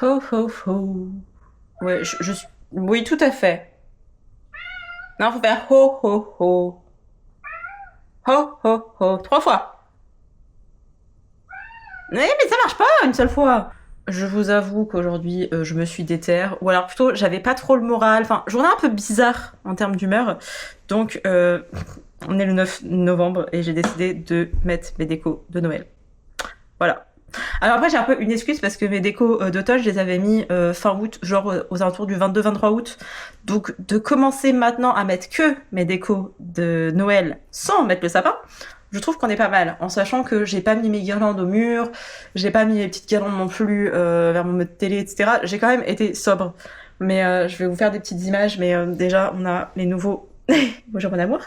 Ho ho ho. Ouais, je suis... Oui, tout à fait. Non, faut faire ho ho ho. Ho ho ho. 3 fois. Mais ça marche pas une seule fois. Je vous avoue qu'aujourd'hui, je me suis déterre. Ou alors plutôt, j'avais pas trop le moral. Enfin, journée un peu bizarre en termes d'humeur. Donc, on est le 9 novembre et j'ai décidé de mettre mes décos de Noël. Voilà. Alors après, j'ai un peu une excuse parce que mes décos d'automne, je les avais mis fin août, genre aux alentours du 22-23 août. Donc de commencer maintenant à mettre que mes décos de Noël sans mettre le sapin, je trouve qu'on est pas mal, en sachant que j'ai pas mis mes guirlandes au mur, j'ai pas mis mes petites guirlandes non plus vers mon mode télé, etc. J'ai quand même été sobre. Mais je vais vous faire des petites images, mais déjà, on a les nouveaux... Bonjour mon amour.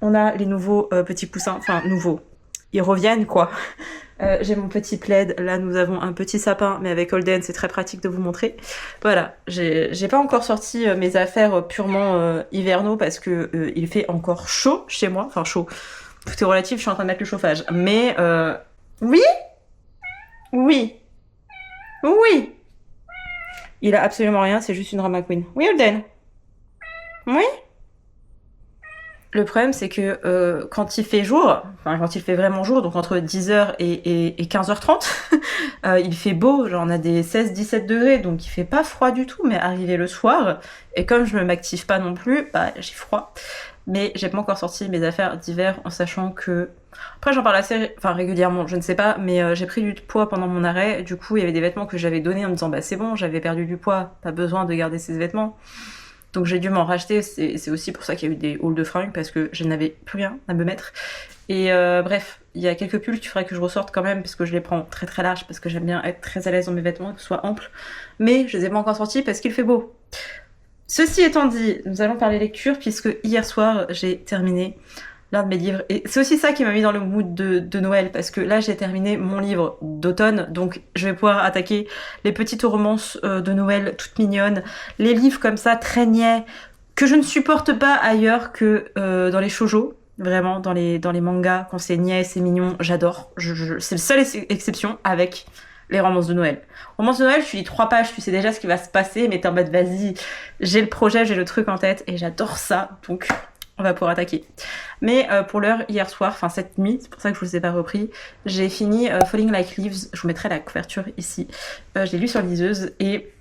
On a les nouveaux petits coussins, enfin nouveaux. Ils reviennent quoi. J'ai mon petit plaid, là nous avons un petit sapin, mais avec Holden c'est très pratique de vous montrer. Voilà, j'ai pas encore sorti mes affaires purement hivernaux parce que il fait encore chaud chez moi, enfin chaud, tout est relatif, je suis en train de mettre le chauffage. Mais oui, oui, oui, il a absolument rien, c'est juste une drama queen. Oui Holden. Oui. Le problème, c'est que quand il fait jour, enfin quand il fait vraiment jour, donc entre 10h et 15h30, il fait beau, genre on a des 16-17 degrés, donc il fait pas froid du tout, mais arrivé le soir, et comme je ne m'active pas non plus, bah j'ai froid. Mais j'ai pas encore sorti mes affaires d'hiver en sachant que... Après j'en parle assez régulièrement, je ne sais pas, mais j'ai pris du poids pendant mon arrêt, du coup il y avait des vêtements que j'avais donnés en me disant bah c'est bon, j'avais perdu du poids, pas besoin de garder ces vêtements. Donc j'ai dû m'en racheter, c'est aussi pour ça qu'il y a eu des hauls de fringues, parce que je n'avais plus rien à me mettre. Et bref, il y a quelques pulls qu'il faudrait que je ressorte quand même, parce que je les prends très très larges, parce que j'aime bien être très à l'aise dans mes vêtements, que ce soit ample. Mais je les ai pas encore sortis parce qu'il fait beau. Ceci étant dit, nous allons parler lecture, puisque hier soir j'ai terminé l'un de mes livres. Et c'est aussi ça qui m'a mis dans le mood de Noël, parce que là j'ai terminé mon livre d'automne, donc je vais pouvoir attaquer les petites romances de Noël toutes mignonnes, les livres comme ça très niais, que je ne supporte pas ailleurs que dans les shoujo. Vraiment, dans les mangas, quand c'est niais, c'est mignon, j'adore. C'est la seule exception avec les romances de Noël. Romances de Noël, tu lis 3 pages, tu sais déjà ce qui va se passer, mais t'es en mode vas-y, j'ai le projet, j'ai le truc en tête, et j'adore ça, donc on va pouvoir attaquer. Mais pour l'heure, hier soir, enfin cette nuit, c'est pour ça que je vous ai pas repris, j'ai fini Falling Like Leaves, je vous mettrai la couverture ici. Je l'ai lu sur liseuse et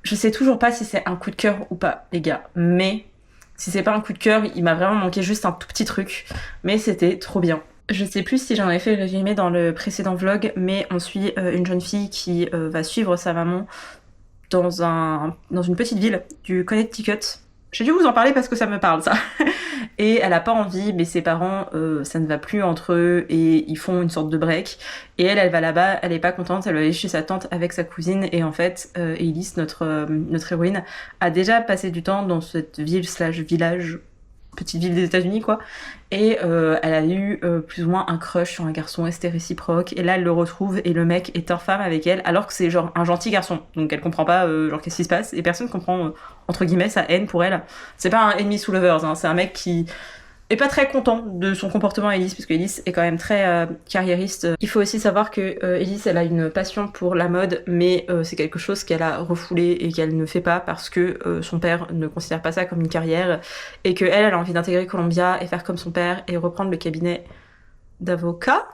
je sais toujours pas si c'est un coup de cœur ou pas, les gars. Mais si c'est pas un coup de cœur, il m'a vraiment manqué juste un tout petit truc. Mais c'était trop bien. Je sais plus si j'en avais fait le résumé dans le précédent vlog, mais on suit une jeune fille qui va suivre sa maman dans une petite ville du Connecticut. J'ai dû vous en parler parce que ça me parle, ça. Et elle a pas envie, mais ses parents, ça ne va plus entre eux et ils font une sorte de break. Et elle va là-bas, elle est pas contente, elle va aller chez sa tante avec sa cousine. Et en fait, Elise, notre héroïne, a déjà passé du temps dans cette ville slash village, petite ville des États-Unis quoi. Et elle a eu plus ou moins un crush sur un garçon et c'était réciproque. Et là, elle le retrouve et le mec est infâme avec elle, alors que c'est genre un gentil garçon. Donc elle comprend pas genre qu'est-ce qui se passe et personne comprend entre guillemets sa haine pour elle. C'est pas un ennemi sous lovers, hein, c'est un mec qui est pas très content de son comportement à Elise, parce que Elise est quand même très carriériste. Il faut aussi savoir que Elise, elle a une passion pour la mode, mais c'est quelque chose qu'elle a refoulé et qu'elle ne fait pas parce que son père ne considère pas ça comme une carrière, et que elle a envie d'intégrer Columbia et faire comme son père et reprendre le cabinet d'avocat.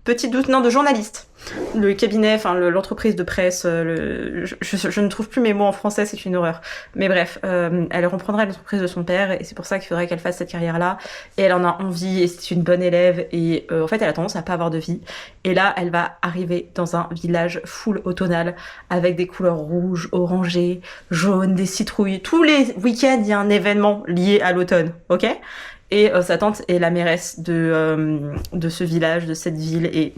Petit doute, non, de journaliste. Le cabinet, enfin l'entreprise de presse, je ne trouve plus mes mots en français, c'est une horreur. Mais bref, elle reprendra l'entreprise de son père et c'est pour ça qu'il faudrait qu'elle fasse cette carrière-là. Et elle en a envie et c'est une bonne élève et en fait elle a tendance à pas avoir de vie. Et là, elle va arriver dans un village full automnal avec des couleurs rouges, orangées, jaunes, des citrouilles. Tous les week-ends, il y a un événement lié à l'automne, ok ? Et sa tante est la mairesse de ce village, de cette ville. Et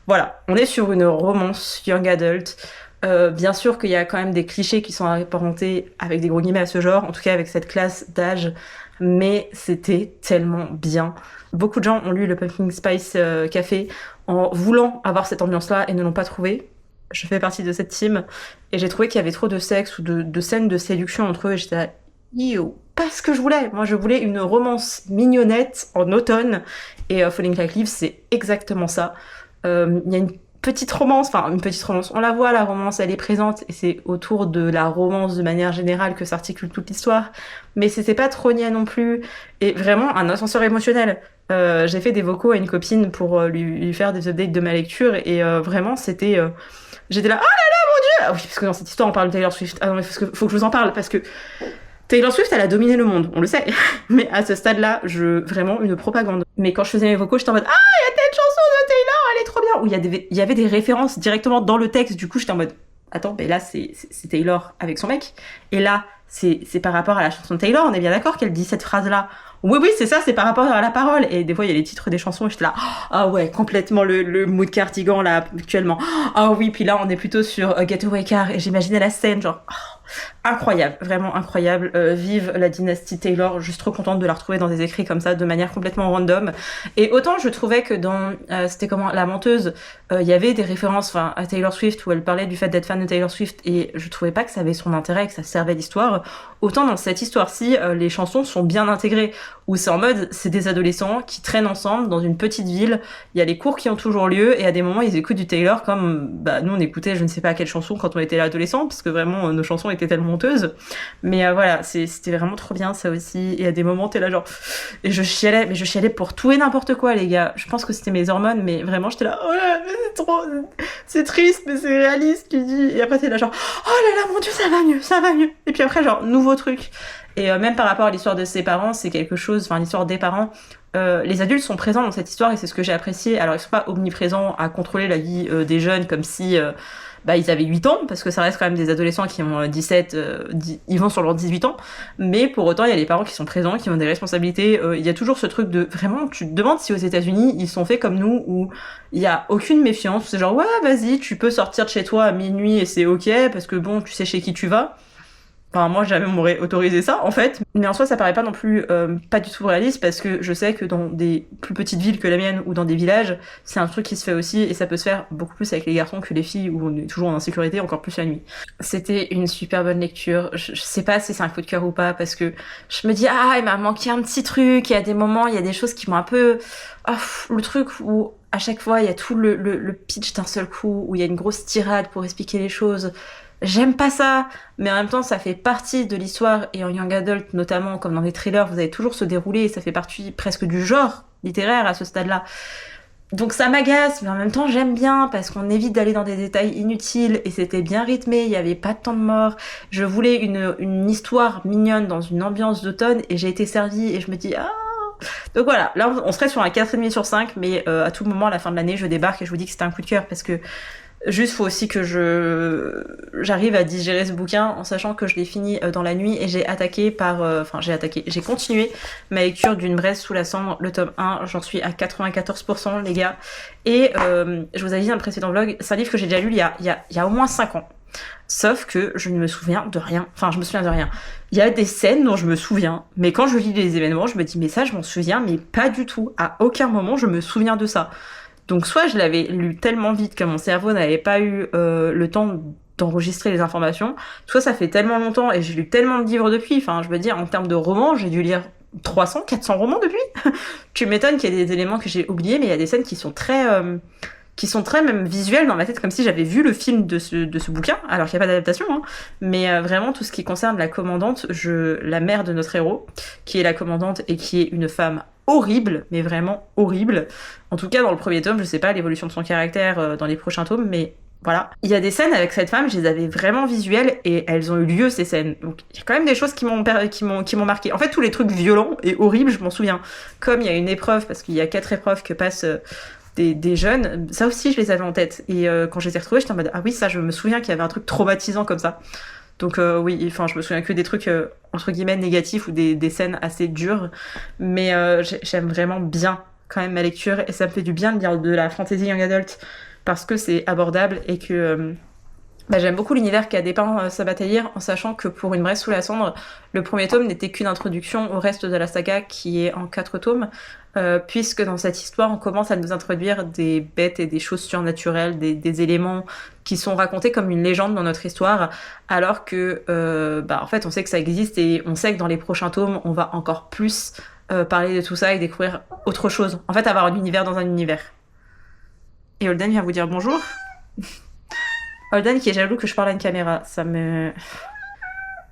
voilà, on est sur une romance young adult. Bien sûr qu'il y a quand même des clichés qui sont apparentés avec des gros guillemets à ce genre, en tout cas avec cette classe d'âge. Mais c'était tellement bien. Beaucoup de gens ont lu le Pumpkin Spice Café en voulant avoir cette ambiance-là et ne l'ont pas trouvé. Je fais partie de cette team. Et j'ai trouvé qu'il y avait trop de sexe ou de scènes de séduction entre eux. Et j'étais là, yo, pas ce que je voulais. Moi, je voulais une romance mignonnette en automne. Et Falling Like Leaves, c'est exactement ça. Il y a une petite romance, enfin une petite romance, on la voit, la romance elle est présente et c'est autour de la romance de manière générale que s'articule toute l'histoire, mais c'était pas trop niais non plus, et vraiment un ascenseur émotionnel. J'ai fait des vocaux à une copine pour lui faire des updates de ma lecture et vraiment c'était... j'étais là, ah mon dieu. Ah oui, parce que dans cette histoire on parle de Taylor Swift, ah non mais faut que je vous en parle, parce que Taylor Swift, elle a dominé le monde, on le sait. Mais à ce stade-là, vraiment une propagande. Mais quand je faisais mes vocaux, j'étais en mode, ah, il y a telle chanson de Taylor, elle est trop bien. Où il y avait des références directement dans le texte. Du coup, j'étais en mode, attends, mais là, c'est Taylor avec son mec. Et là, c'est par rapport à la chanson de Taylor. On est bien d'accord qu'elle dit cette phrase-là. Oui, c'est ça, c'est par rapport à la parole. Et des fois, il y a les titres des chansons et j'étais là, ah ouais, complètement le mood cardigan, là, actuellement. Ah oui, puis là, on est plutôt sur Getaway Car et j'imaginais la scène, genre, incroyable, vraiment incroyable. Vive la dynastie Taylor, juste trop contente de la retrouver dans des écrits comme ça, de manière complètement random. Et autant je trouvais que dans, c'était comment, La Menteuse, il y avait des références à Taylor Swift où elle parlait du fait d'être fan de Taylor Swift et je trouvais pas que ça avait son intérêt, que ça servait l'histoire. Autant dans cette histoire-ci, les chansons sont bien intégrées, où c'est en mode, c'est des adolescents qui traînent ensemble dans une petite ville, il y a les cours qui ont toujours lieu et à des moments ils écoutent du Taylor comme nous on écoutait je ne sais pas quelle chanson quand on était adolescent, parce que vraiment nos chansons étaient tellement honteuses. Mais voilà, c'était vraiment trop bien ça aussi. Et à des moments t'es là genre... Et je chialais pour tout et n'importe quoi les gars. Je pense que c'était mes hormones, mais vraiment j'étais là, oh là, mais c'est trop... C'est triste, mais c'est réaliste, tu dis. Et après t'es là genre, oh là là mon dieu, ça va mieux, ça va mieux. Et puis après genre, nouveau truc. Et même par rapport à l'histoire de ses parents, c'est quelque chose, enfin l'histoire des parents, les adultes sont présents dans cette histoire et c'est ce que j'ai apprécié. Alors ils sont pas omniprésents à contrôler la vie des jeunes comme si ils avaient 8 ans, parce que ça reste quand même des adolescents qui ont 17, ils vont sur leurs 18 ans, mais pour autant il y a les parents qui sont présents, qui ont des responsabilités. Il y a toujours ce truc de, vraiment, tu te demandes si aux États-Unis ils sont faits comme nous, où il y a aucune méfiance, c'est genre ouais vas-y, tu peux sortir de chez toi à minuit et c'est ok, parce que bon, tu sais chez qui tu vas. Enfin, moi, jamais on m'aurait autorisé ça, en fait. Mais en soi, ça paraît pas non plus pas du tout réaliste, parce que je sais que dans des plus petites villes que la mienne, ou dans des villages, c'est un truc qui se fait aussi, et ça peut se faire beaucoup plus avec les garçons que les filles, où on est toujours en insécurité, encore plus la nuit. C'était une super bonne lecture. Je sais pas si c'est un coup de cœur ou pas, parce que je me dis, ah, il m'a manqué un petit truc, il y a des moments, il y a des choses qui m'ont un peu... le truc où... à chaque fois, il y a tout le pitch d'un seul coup, où il y a une grosse tirade pour expliquer les choses. J'aime pas ça, mais en même temps ça fait partie de l'histoire, et en young adult notamment, comme dans les thrillers, vous avez toujours se dérouler, et ça fait partie presque du genre littéraire à ce stade-là. Donc ça m'agace, mais en même temps j'aime bien, parce qu'on évite d'aller dans des détails inutiles, et c'était bien rythmé, il y avait pas de temps de mort. Je voulais une histoire mignonne dans une ambiance d'automne, et j'ai été servie, et je me dis, ah... Donc voilà, là on serait sur un 4,5 sur 5, mais à tout moment à la fin de l'année je débarque et je vous dis que c'était un coup de cœur, parce que juste, faut aussi que j'arrive à digérer ce bouquin en sachant que je l'ai fini dans la nuit, et j'ai continué ma lecture d'Une braise sous la cendre, le tome 1, j'en suis à 94% les gars. Et je vous avais dit dans le précédent vlog, c'est un livre que j'ai déjà lu il y a au moins 5 ans. Sauf que je ne me souviens de rien. Enfin, je me souviens de rien. Il y a des scènes dont je me souviens, mais quand je lis les événements, je me dis, mais ça, je m'en souviens, mais pas du tout. À aucun moment, je me souviens de ça. Donc soit je l'avais lu tellement vite que mon cerveau n'avait pas eu le temps d'enregistrer les informations, soit ça fait tellement longtemps et j'ai lu tellement de livres depuis, enfin je veux dire en termes de romans, j'ai dû lire 300, 400 romans depuis. Tu m'étonnes qu'il y ait des éléments que j'ai oubliés, mais il y a des scènes qui sont très même visuelles dans ma tête, comme si j'avais vu le film de ce bouquin, alors qu'il n'y a pas d'adaptation, hein. Mais vraiment tout ce qui concerne la commandante, la mère de notre héros, qui est la commandante et qui est une femme horrible, mais vraiment horrible. En tout cas, dans le premier tome, je sais pas l'évolution de son caractère dans les prochains tomes, mais voilà. Il y a des scènes avec cette femme, je les avais vraiment visuelles, et elles ont eu lieu, ces scènes. Donc, il y a quand même des choses qui m'ont marqué. En fait, tous les trucs violents et horribles, je m'en souviens. Comme il y a une épreuve, parce qu'il y a 4 épreuves que passent des jeunes, ça aussi, je les avais en tête. Et quand je les ai retrouvées, j'étais en mode, ah oui, ça, je me souviens qu'il y avait un truc traumatisant comme ça. Donc oui, enfin je me souviens que des trucs entre guillemets négatifs ou des scènes assez dures, mais j'aime vraiment bien quand même ma lecture, et ça me fait du bien de lire de la fantasy young adult parce que c'est abordable, et que j'aime beaucoup l'univers qu'a dépeint Sabatayr, en sachant que pour Une braise sous la cendre, le premier tome n'était qu'une introduction au reste de la saga qui est en 4 tomes, puisque dans cette histoire on commence à nous introduire des bêtes et des choses surnaturelles, des éléments qui sont racontés comme une légende dans notre histoire, alors que en fait on sait que ça existe, et on sait que dans les prochains tomes on va encore plus parler de tout ça et découvrir autre chose, en fait avoir un univers dans un univers. et Holden vient vous dire bonjour. Holden qui est jaloux que je parle à une caméra, ça me...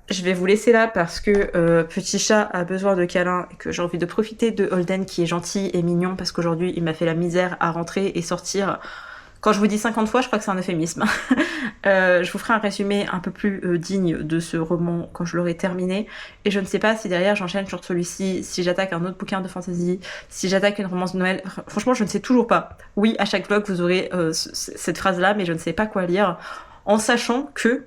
Je vais vous laisser là parce que petit chat a besoin de câlins et que j'ai envie de profiter de Holden qui est gentil et mignon parce qu'aujourd'hui il m'a fait la misère à rentrer et sortir. Quand je vous dis 50 fois, je crois que c'est un euphémisme. Je vous ferai un résumé un peu plus digne de ce roman quand je l'aurai terminé. Et je ne sais pas si derrière j'enchaîne sur celui-ci, si j'attaque un autre bouquin de fantasy, si j'attaque une romance de Noël. Franchement, je ne sais toujours pas. Oui, à chaque vlog, vous aurez cette phrase-là, mais je ne sais pas quoi lire. En sachant que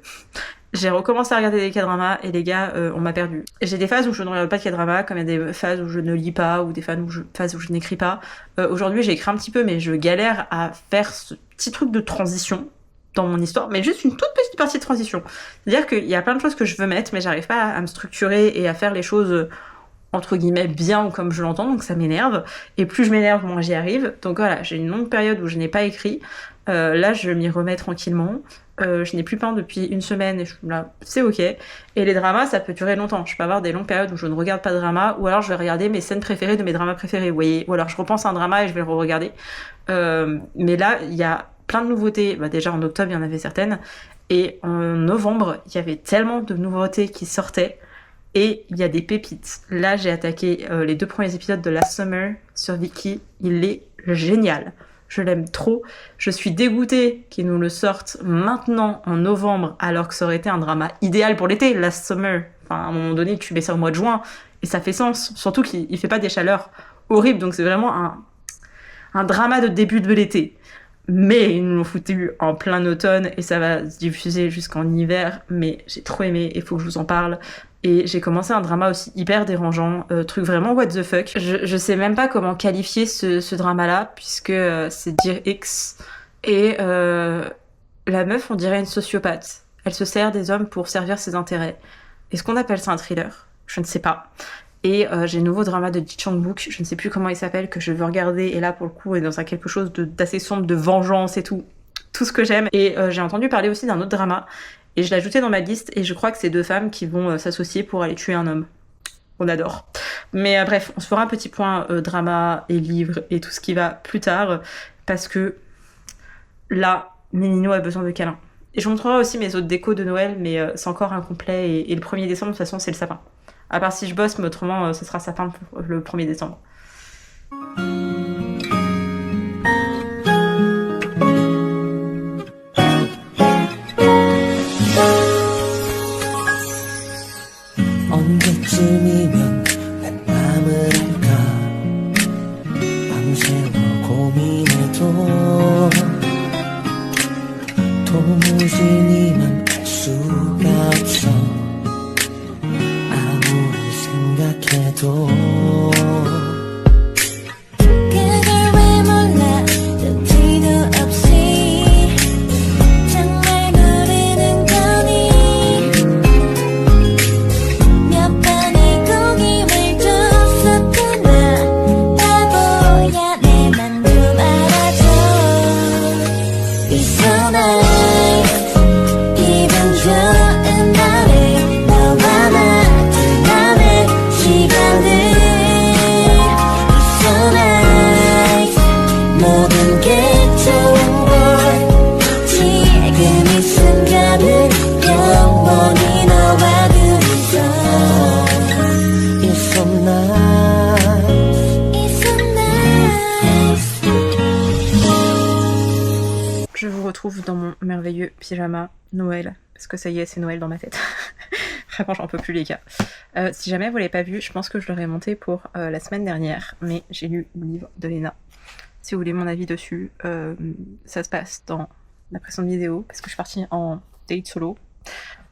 j'ai recommencé à regarder des K-dramas et les gars, on m'a perdu. J'ai des phases où je ne regarde pas de K-dramas, comme il y a des phases où je ne lis pas, ou des phases où je n'écris pas. Aujourd'hui, j'ai écrit un petit peu, mais je galère à faire ce petit truc de transition dans mon histoire, mais juste une toute petite partie de transition. C'est-à-dire qu'il y a plein de choses que je veux mettre, mais j'arrive pas à me structurer et à faire les choses entre guillemets bien ou comme je l'entends, donc ça m'énerve. Et plus je m'énerve, moins j'y arrive. Donc voilà, j'ai une longue période où je n'ai pas écrit. Là, je m'y remets tranquillement. Je n'ai plus peint depuis une semaine et là, c'est ok. Et les dramas, ça peut durer longtemps. Je peux avoir des longues périodes où je ne regarde pas de drama, ou alors je vais regarder mes scènes préférées de mes dramas préférés, vous voyez. Ou alors je repense à un drama et je vais le re-regarder. Mais là, il y a plein de nouveautés. Bah, déjà en octobre, il y en avait certaines. Et en novembre, il y avait tellement de nouveautés qui sortaient. Et il y a des pépites. Là, j'ai attaqué les 2 premiers épisodes de Last Summer sur Viki. Il est génial. Je l'aime trop. Je suis dégoûtée qu'ils nous le sortent maintenant en novembre, alors que ça aurait été un drama idéal pour l'été, Last Summer. Enfin, à un moment donné, tu mets ça au mois de juin, et ça fait sens. Surtout qu'il fait pas des chaleurs horribles, donc c'est vraiment un drama de début de l'été. Mais ils nous l'ont foutu en plein automne, et ça va se diffuser jusqu'en hiver. Mais j'ai trop aimé, il faut que je vous en parle. Et j'ai commencé un drama aussi hyper dérangeant, truc vraiment what the fuck. Je sais même pas comment qualifier ce drama-là, puisque c'est Dear X. Et la meuf, on dirait une sociopathe. Elle se sert des hommes pour servir ses intérêts. Est-ce qu'on appelle ça un thriller? Je ne sais pas. Et j'ai le nouveau drama de Ji Chang-wook, je ne sais plus comment il s'appelle, que je veux regarder. Et là, pour le coup, est dans quelque chose d'assez sombre, de vengeance et tout. Tout ce que j'aime. Et j'ai entendu parler aussi d'un autre drama. Et je l'ai ajouté dans ma liste, et je crois que c'est 2 femmes qui vont s'associer pour aller tuer un homme. On adore. Mais bref, on se fera un petit point drama et livres et tout ce qui va plus tard, parce que là, Ménino a besoin de câlins. Et je vous montrerai aussi mes autres décos de Noël, mais c'est encore incomplet, et le 1er décembre, de toute façon, c'est le sapin. À part si je bosse, mais autrement, ce sera sapin le 1er décembre. 언제쯤이면 난 밤을 할까 밤새워 고민해도 도무지 네 맘 알 수가 없어 아무리 생각해도 Je vous retrouve dans mon merveilleux pyjama Noël, parce que ça y est, c'est Noël dans ma tête. Vraiment, j'en peux plus les gars. Si jamais vous l'avez pas vu, je pense que je l'aurais monté pour la semaine dernière, mais j'ai lu le livre de Léna. Si vous voulez mon avis dessus, ça se passe dans la précédente vidéo, parce que je suis partie en date solo.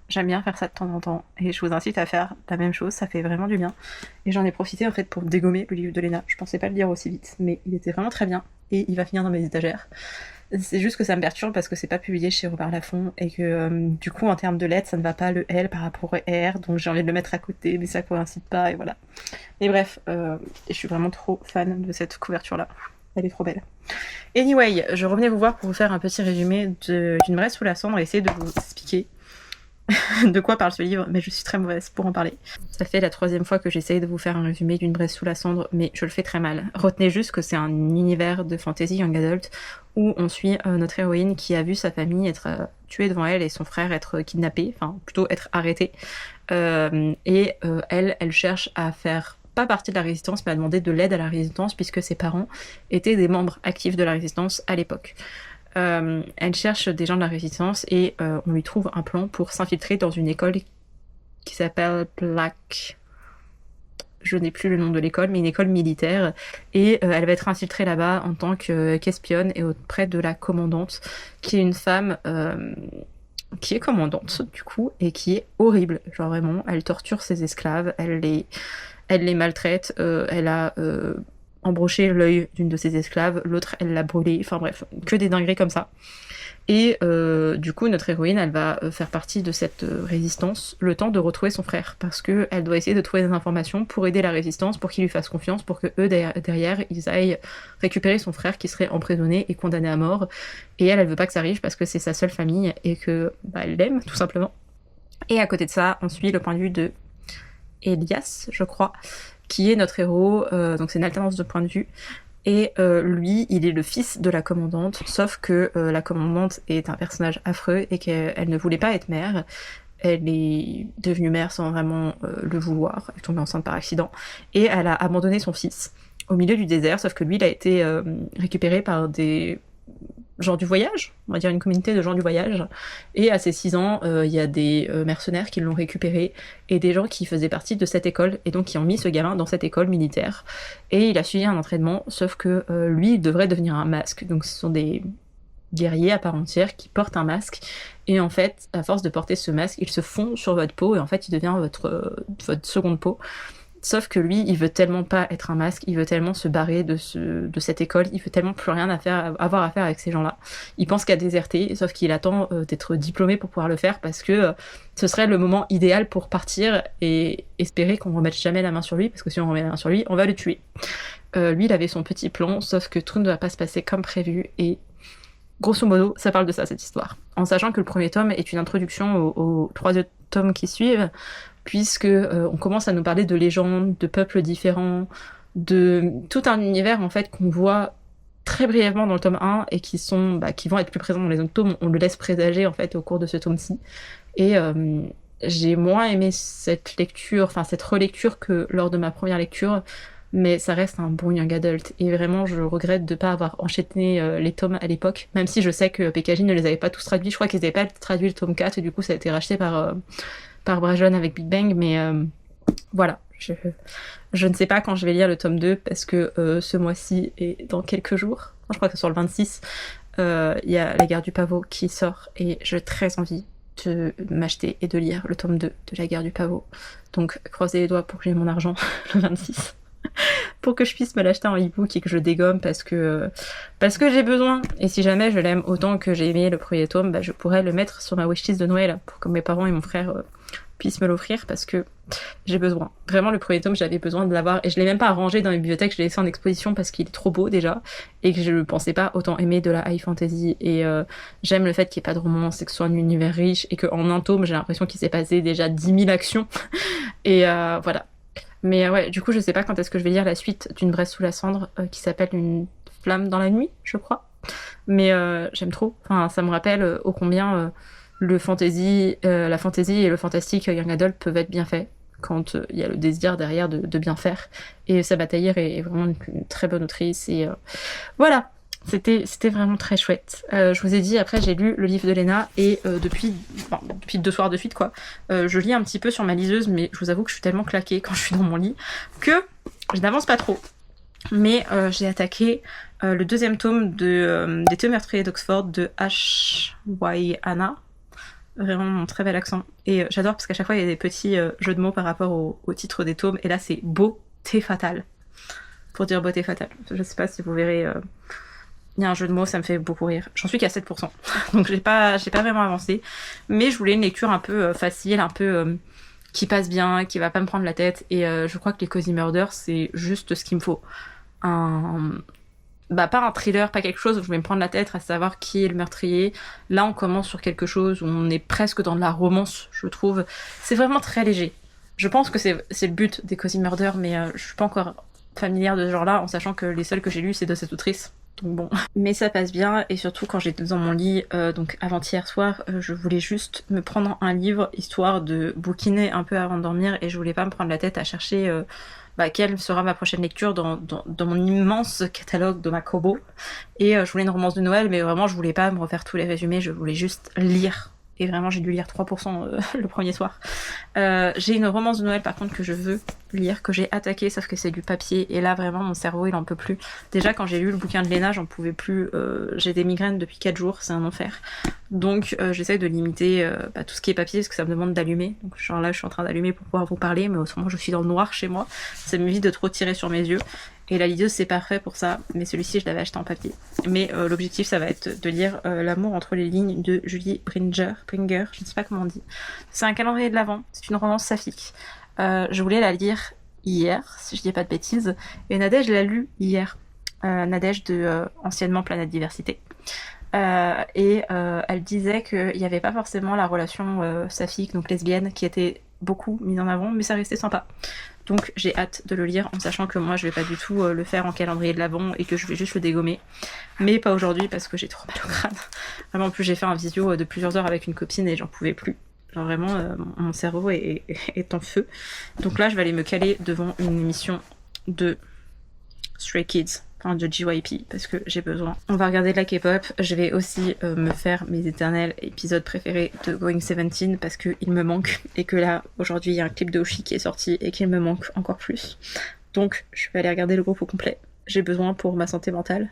J'aime bien faire ça de temps en temps, et je vous incite à faire la même chose, ça fait vraiment du bien. Et j'en ai profité en fait pour dégommer le livre de Léna. Je pensais pas le lire aussi vite, mais il était vraiment très bien, et il va finir dans mes étagères. C'est juste que ça me perturbe parce que c'est pas publié chez Robert Laffont et que du coup en termes de lettres ça ne va pas le L par rapport au R, donc j'ai envie de le mettre à côté mais ça coïncide pas et voilà. Mais bref, je suis vraiment trop fan de cette couverture là, elle est trop belle. Anyway, je revenais vous voir pour vous faire un petit résumé d'une braise sous la cendre et essayer de vous expliquer de quoi parle ce livre, mais je suis très mauvaise pour en parler. Ça fait la 3e fois que j'essaye de vous faire un résumé d'Une braise sous la cendre, mais je le fais très mal. Retenez juste que c'est un univers de fantasy young adult où on suit notre héroïne qui a vu sa famille être tuée devant elle et son frère être kidnappé, enfin plutôt être arrêté. Elle cherche à faire pas partie de la résistance, mais à demander de l'aide à la résistance puisque ses parents étaient des membres actifs de la résistance à l'époque. Elle cherche des gens de la résistance et on lui trouve un plan pour s'infiltrer dans une école qui s'appelle Black... Je n'ai plus le nom de l'école, mais une école militaire. Et elle va être infiltrée là-bas en tant qu'espionne et auprès de la commandante, qui est une femme qui est commandante, du coup, et qui est horrible. Genre vraiment, elle torture ses esclaves, elle les maltraite, elle a... embroché l'œil d'une de ses esclaves, l'autre elle l'a brûlé, enfin bref, que des dingueries comme ça. Et du coup, notre héroïne, elle va faire partie de cette résistance le temps de retrouver son frère, parce qu'elle doit essayer de trouver des informations pour aider la résistance, pour qu'ils lui fassent confiance, pour que eux, derrière, ils aillent récupérer son frère qui serait emprisonné et condamné à mort. Et elle veut pas que ça arrive parce que c'est sa seule famille et que elle l'aime, tout simplement. Et à côté de ça, on suit le point de vue de Elias, je crois, qui est notre héros, donc c'est une alternance de point de vue, et lui, il est le fils de la commandante, sauf que la commandante est un personnage affreux et qu'elle ne voulait pas être mère. Elle est devenue mère sans vraiment le vouloir, elle est tombée enceinte par accident, et elle a abandonné son fils au milieu du désert, sauf que lui, il a été récupéré par des gens du voyage, on va dire une communauté de gens du voyage, et à ses 6 ans, il y a des mercenaires qui l'ont récupéré, et des gens qui faisaient partie de cette école, et donc qui ont mis ce gamin dans cette école militaire, et il a suivi un entraînement, sauf que lui, il devrait devenir un masque, donc ce sont des guerriers à part entière qui portent un masque, et en fait, à force de porter ce masque, il se fond sur votre peau, et en fait, il devient votre seconde peau. Sauf que lui, il veut tellement pas être un masque, il veut tellement se barrer de cette école, il veut tellement plus rien avoir à faire avec ces gens-là. Il pense qu'à déserter, sauf qu'il attend d'être diplômé pour pouvoir le faire parce que ce serait le moment idéal pour partir et espérer qu'on remette jamais la main sur lui, parce que si on remet la main sur lui, on va le tuer. Lui, il avait son petit plan, sauf que tout ne va pas se passer comme prévu et grosso modo, ça parle de ça, cette histoire. En sachant que le premier tome est une introduction aux 3 tomes qui suivent, puisque on commence à nous parler de légendes, de peuples différents, de tout un univers en fait qu'on voit très brièvement dans le tome 1 et qui vont être plus présents dans les autres tomes. On le laisse présager en fait au cours de ce tome-ci. Et j'ai moins aimé cette relecture que lors de ma première lecture, mais ça reste un bon young adult. Et vraiment, je regrette de ne pas avoir enchaîné les tomes à l'époque, même si je sais que PKJ ne les avait pas tous traduits. Je crois qu'ils n'avaient pas traduit le tome 4 et du coup ça a été racheté par Brajon avec Big Bang, mais voilà. Je ne sais pas quand je vais lire le tome 2 parce que ce mois-ci et dans quelques jours, je crois que sur le 26, il y a La Guerre du Pavot qui sort et j'ai très envie de m'acheter et de lire le tome 2 de La Guerre du Pavot. Donc croisez les doigts pour que j'ai mon argent le 26. Pour que je puisse me l'acheter en e-book et que je dégomme parce que j'ai besoin. Et si jamais je l'aime autant que j'ai aimé le premier tome, je pourrais le mettre sur ma wishlist de Noël pour que mes parents et mon frère puissent me l'offrir parce que j'ai besoin. Vraiment, le premier tome, j'avais besoin de l'avoir et je l'ai même pas rangé dans les bibliothèques, je l'ai laissé en exposition parce qu'il est trop beau déjà et que je ne pensais pas autant aimer de la high fantasy. Et j'aime le fait qu'il n'y ait pas de romance et que ce soit un univers riche et qu'en un tome, j'ai l'impression qu'il s'est passé déjà 10 000 actions. Et voilà. Mais ouais, du coup, je sais pas quand est-ce que je vais lire la suite d'Une braise sous la cendre qui s'appelle Une flamme dans la nuit, je crois. Mais j'aime trop. Enfin, ça me rappelle ô combien la fantasy et le fantastique young adult peuvent être bien faits quand il y a le désir derrière de bien faire. Et Sabaa Tahir est vraiment une très bonne autrice. Et voilà. C'était vraiment très chouette. Je vous ai dit, après j'ai lu le livre de Léna et depuis 2 soirs de suite quoi, je lis un petit peu sur ma liseuse, mais je vous avoue que je suis tellement claquée quand je suis dans mon lit que je n'avance pas trop. Mais j'ai attaqué le 2e tome des Thé meurtriers d'Oxford de H.Y. Anna. Vraiment mon très bel accent. Et j'adore parce qu'à chaque fois il y a des petits jeux de mots par rapport au titre des tomes. Et là c'est beauté fatale. Pour dire beauté fatale. Je sais pas si vous verrez... Il y a un jeu de mots, ça me fait beaucoup rire. J'en suis qu'à 7%. Donc j'ai pas vraiment avancé. Mais je voulais une lecture un peu facile, un peu qui passe bien, qui va pas me prendre la tête. Et je crois que les Cozy Murder, c'est juste ce qu'il me faut. Un pas un thriller, pas quelque chose où je vais me prendre la tête à savoir qui est le meurtrier. Là, on commence sur quelque chose où on est presque dans de la romance, je trouve. C'est vraiment très léger. Je pense que c'est le but des Cozy Murder, mais je suis pas encore familière de ce genre-là, en sachant que les seuls que j'ai lus, c'est de cette autrice. Donc bon. Mais ça passe bien, et surtout quand j'étais dans mon lit, donc avant-hier soir, je voulais juste me prendre un livre, histoire de bouquiner un peu avant de dormir, et je voulais pas me prendre la tête à chercher quelle sera ma prochaine lecture dans mon immense catalogue de ma Kobo. Et je voulais une romance de Noël, mais vraiment je voulais pas me refaire tous les résumés, je voulais juste lire. Et vraiment j'ai dû lire 3% le premier soir. J'ai une romance de Noël par contre que je veux lire, que j'ai attaqué, sauf que c'est du papier, et là vraiment mon cerveau il en peut plus. Déjà quand j'ai lu le bouquin de Léna, j'en pouvais plus, j'ai des migraines depuis 4 jours, c'est un enfer. Donc j'essaie de limiter tout ce qui est papier, parce que ça me demande d'allumer. Donc genre là je suis en train d'allumer pour pouvoir vous parler, mais autrement je suis dans le noir chez moi, ça m'évite de trop tirer sur mes yeux. Et la liseuse c'est parfait pour ça, mais celui-ci je l'avais acheté en papier. Mais l'objectif ça va être de lire L'amour entre les lignes de Julie Bringer, je ne sais pas comment on dit. C'est un calendrier de l'Avent, c'est une romance saphique. Je voulais la lire hier, si je dis pas de bêtises, et Nadège l'a lu hier. Nadège de anciennement Planète Diversité. Elle disait qu'il n'y avait pas forcément la relation saphique, donc lesbienne, qui était beaucoup mise en avant, mais ça restait sympa. Donc j'ai hâte de le lire en sachant que moi je vais pas du tout le faire en calendrier de l'Avent et que je vais juste le dégommer. Mais pas aujourd'hui parce que j'ai trop mal au crâne. Vraiment, en plus j'ai fait un visio de plusieurs heures avec une copine et j'en pouvais plus. Genre vraiment, mon cerveau est en feu. Donc là je vais aller me caler devant une émission de Stray Kids. Enfin, de JYP, parce que j'ai besoin. On va regarder de la K-pop. Je vais aussi me faire mes éternels épisodes préférés de Going 17 parce qu'il me manque. Et que là, aujourd'hui, il y a un clip de Oshi qui est sorti et qu'il me manque encore plus. Donc, je vais aller regarder le groupe au complet. J'ai besoin pour ma santé mentale.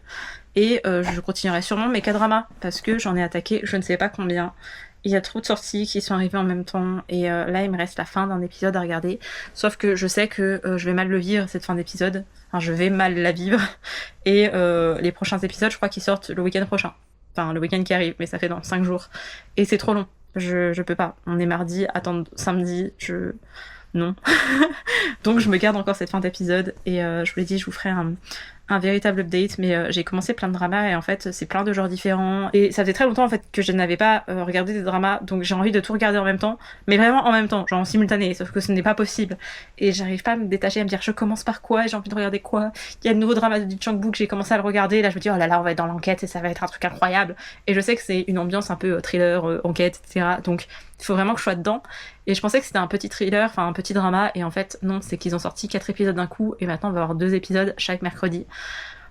Et je continuerai sûrement mes K-dramas parce que j'en ai attaqué je ne sais pas combien. Il y a trop de sorties qui sont arrivées en même temps et là il me reste la fin d'un épisode à regarder. Sauf que je sais que je vais mal le vivre cette fin d'épisode. Enfin je vais mal la vivre. Et les prochains épisodes je crois qu'ils sortent le week-end prochain. Enfin le week-end qui arrive mais ça fait dans 5 jours. Et c'est trop long. Je peux pas. On est mardi, attendre samedi, non. Donc je me garde encore cette fin d'épisode et je vous l'ai dit je vous ferai un véritable update, mais j'ai commencé plein de dramas et en fait c'est plein de genres différents et ça faisait très longtemps en fait que je n'avais pas regardé des dramas, donc j'ai envie de tout regarder en même temps, mais vraiment en même temps, genre en simultané, sauf que ce n'est pas possible et j'arrive pas à me détacher, à me dire je commence par quoi et j'ai envie de regarder quoi. Il y a le nouveau drama de Lee Chang-wook, j'ai commencé à le regarder, là je me dis oh là là on va être dans l'enquête et ça va être un truc incroyable et je sais que c'est une ambiance un peu thriller, enquête, etc. Donc il faut vraiment que je sois dedans. Et je pensais que c'était un petit thriller, enfin un petit drama, et en fait non, c'est qu'ils ont sorti 4 épisodes d'un coup, et maintenant on va avoir 2 épisodes chaque mercredi.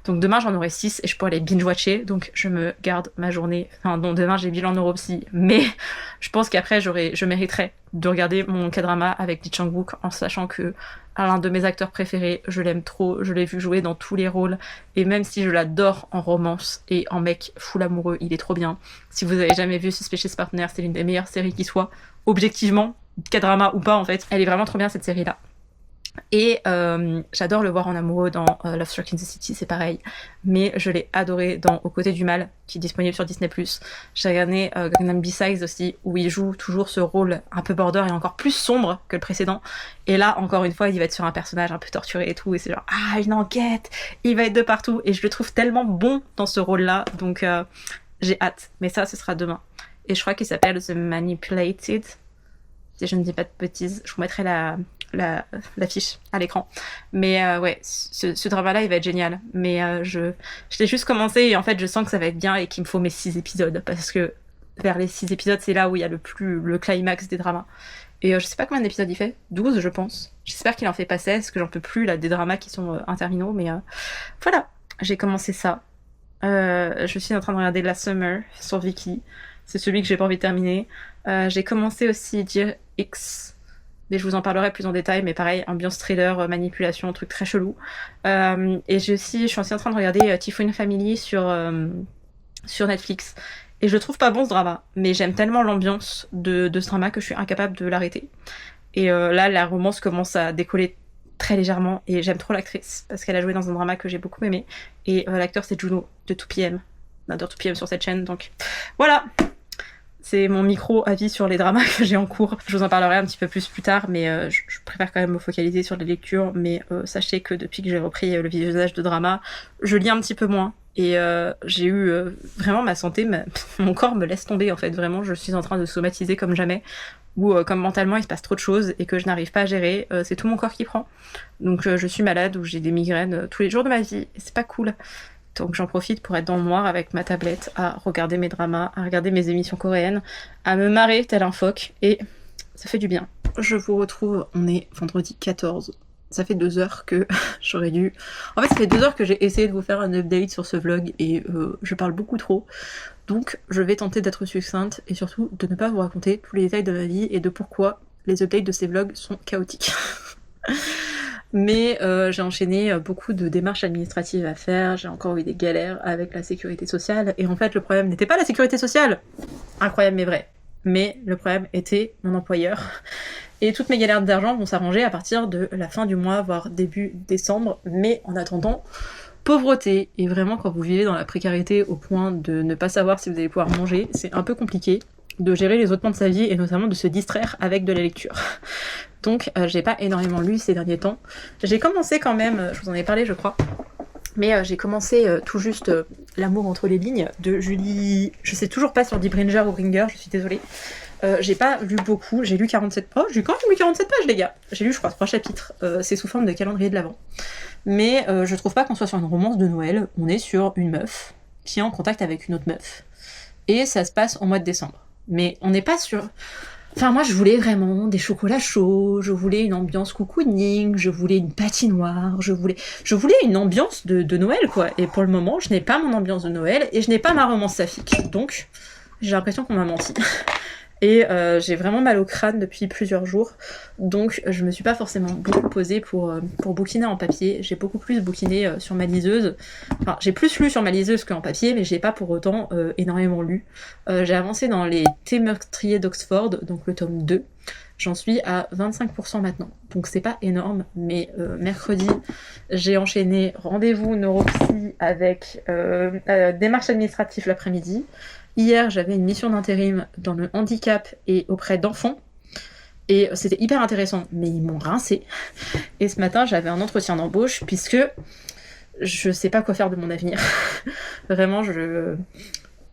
Donc demain j'en aurai 6 et je pourrai les binge-watcher, donc je me garde ma journée. Enfin non, demain j'ai bilan neuropsy, mais je pense qu'après je mériterais de regarder mon K-drama avec Lee Chang-wook en sachant que l'un de mes acteurs préférés, je l'aime trop, je l'ai vu jouer dans tous les rôles, et même si je l'adore en romance et en mec full amoureux, il est trop bien. Si vous avez jamais vu Suspicious Partner, c'est l'une des meilleures séries qui soit, objectivement, K-drama ou pas en fait, elle est vraiment trop bien cette série là. Et j'adore le voir en amoureux dans Love Struck in the City, c'est pareil, mais je l'ai adoré dans Aux côtés du mal, qui est disponible sur Disney+. J'ai regardé Gangnam B-Sides aussi, où il joue toujours ce rôle un peu border et encore plus sombre que le précédent. Et là, encore une fois, il va être sur un personnage un peu torturé et tout, et c'est genre ah une enquête, il va être de partout, et je le trouve tellement bon dans ce rôle-là, donc j'ai hâte. Mais ça, ce sera demain. Et je crois qu'il s'appelle The Manipulated. Si je ne dis pas de bêtises, je vous mettrai l'affiche à l'écran. Mais ouais, ce drama-là, il va être génial. Mais je l'ai juste commencé et en fait, je sens que ça va être bien et qu'il me faut mes 6 épisodes. Parce que vers les 6 épisodes, c'est là où il y a le climax des dramas. Et je sais pas combien d'épisodes il fait. 12, je pense. J'espère qu'il en fait pas 16, parce que j'en peux plus, là, des dramas qui sont interminaux. Mais voilà, j'ai commencé ça. Je suis en train de regarder La Summer sur Viki. C'est celui que j'ai pas envie de terminer. J'ai commencé aussi Dear X, mais je vous en parlerai plus en détail, mais pareil, ambiance thriller, manipulation, truc très chelou. Et je suis aussi en train de regarder Typhoon Family sur Netflix. Et je trouve pas bon ce drama, mais j'aime tellement l'ambiance de ce drama que je suis incapable de l'arrêter. Et là, la romance commence à décoller très légèrement, et j'aime trop l'actrice, parce qu'elle a joué dans un drama que j'ai beaucoup aimé. Et l'acteur c'est Juno, de 2PM. On adore 2PM sur cette chaîne, donc voilà. C'est mon micro-avis sur les dramas que j'ai en cours. Je vous en parlerai un petit peu plus tard, mais je préfère quand même me focaliser sur les lectures. Mais sachez que depuis que j'ai repris le visionnage de dramas, je lis un petit peu moins. Et j'ai eu vraiment ma santé, mon corps me laisse tomber en fait. Vraiment, je suis en train de somatiser comme jamais. Ou comme mentalement il se passe trop de choses et que je n'arrive pas à gérer. C'est tout mon corps qui prend. Donc je suis malade ou j'ai des migraines tous les jours de ma vie. Et c'est pas cool. Donc j'en profite pour être dans le noir avec ma tablette, à regarder mes dramas, à regarder mes émissions coréennes, à me marrer tel un phoque, et ça fait du bien. Je vous retrouve, on est vendredi 14. Ça fait 2 heures que j'aurais dû... En fait, ça fait 2 heures que j'ai essayé de vous faire un update sur ce vlog, et je parle beaucoup trop. Donc je vais tenter d'être succincte, et surtout de ne pas vous raconter tous les détails de ma vie, et de pourquoi les updates de ces vlogs sont chaotiques. Mais j'ai enchaîné beaucoup de démarches administratives à faire, j'ai encore eu des galères avec la sécurité sociale, et en fait le problème n'était pas la sécurité sociale, incroyable mais vrai, mais le problème était mon employeur. Et toutes mes galères d'argent vont s'arranger à partir de la fin du mois, voire début décembre, mais en attendant, pauvreté. Et vraiment quand vous vivez dans la précarité au point de ne pas savoir si vous allez pouvoir manger, c'est un peu compliqué de gérer les autres pans de sa vie et notamment de se distraire avec de la lecture. Donc j'ai pas énormément lu ces derniers temps. J'ai commencé quand même, je vous en ai parlé je crois, mais j'ai commencé tout juste L'amour entre les lignes de Julie... Je sais toujours pas si on dit Bringer ou Bringer, je suis désolée. J'ai pas lu beaucoup, j'ai lu 47 pages, j'ai quand même lu 47 pages les gars. J'ai lu je crois 3 chapitres, c'est sous forme de calendrier de l'Avent. Mais je trouve pas qu'on soit sur une romance de Noël, on est sur une meuf qui est en contact avec une autre meuf. Et ça se passe au mois de décembre. Mais on n'est pas sur... Enfin, moi, je voulais vraiment des chocolats chauds, je voulais une ambiance cocooning, je voulais une patinoire, je voulais une ambiance de Noël, quoi. Et pour le moment, je n'ai pas mon ambiance de Noël et je n'ai pas ma romance saphique. Donc, j'ai l'impression qu'on m'a menti. Et j'ai vraiment mal au crâne depuis plusieurs jours, donc je me suis pas forcément beaucoup posée pour bouquiner en papier. J'ai beaucoup plus bouquiné sur ma liseuse. Enfin, j'ai plus lu sur ma liseuse qu'en papier, mais j'ai pas pour autant énormément lu. J'ai avancé dans les Thés meurtriers d'Oxford, donc le tome 2. J'en suis à 25% maintenant, donc c'est pas énorme, mais mercredi, j'ai enchaîné rendez-vous neuropsy avec démarche administrative l'après-midi. Hier, j'avais une mission d'intérim dans le handicap et auprès d'enfants. Et c'était hyper intéressant, mais ils m'ont rincé. Et ce matin, j'avais un entretien d'embauche, puisque je sais pas quoi faire de mon avenir. Vraiment, je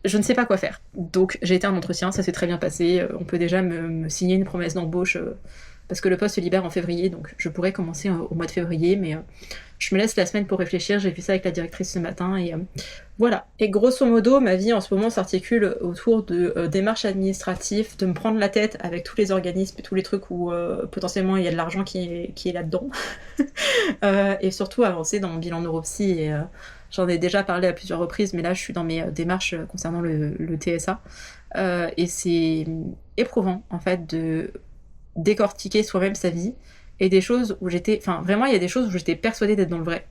ne sais pas quoi faire. Donc j'ai été à un entretien, ça s'est très bien passé. On peut déjà me signer une promesse d'embauche, parce que le poste se libère en février, donc je pourrais commencer au mois de février, mais je me laisse la semaine pour réfléchir. J'ai vu ça avec la directrice ce matin, et voilà. Et grosso modo, ma vie en ce moment s'articule autour de démarches administratives, de me prendre la tête avec tous les organismes et tous les trucs où potentiellement il y a de l'argent qui est là-dedans, et surtout avancer dans mon bilan neuropsy, et j'en ai déjà parlé à plusieurs reprises, mais là je suis dans mes démarches concernant le TSA, et c'est éprouvant en fait de décortiquer soi-même sa vie, et des choses où j'étais... Enfin, vraiment, il y a des choses où j'étais persuadée d'être dans le vrai,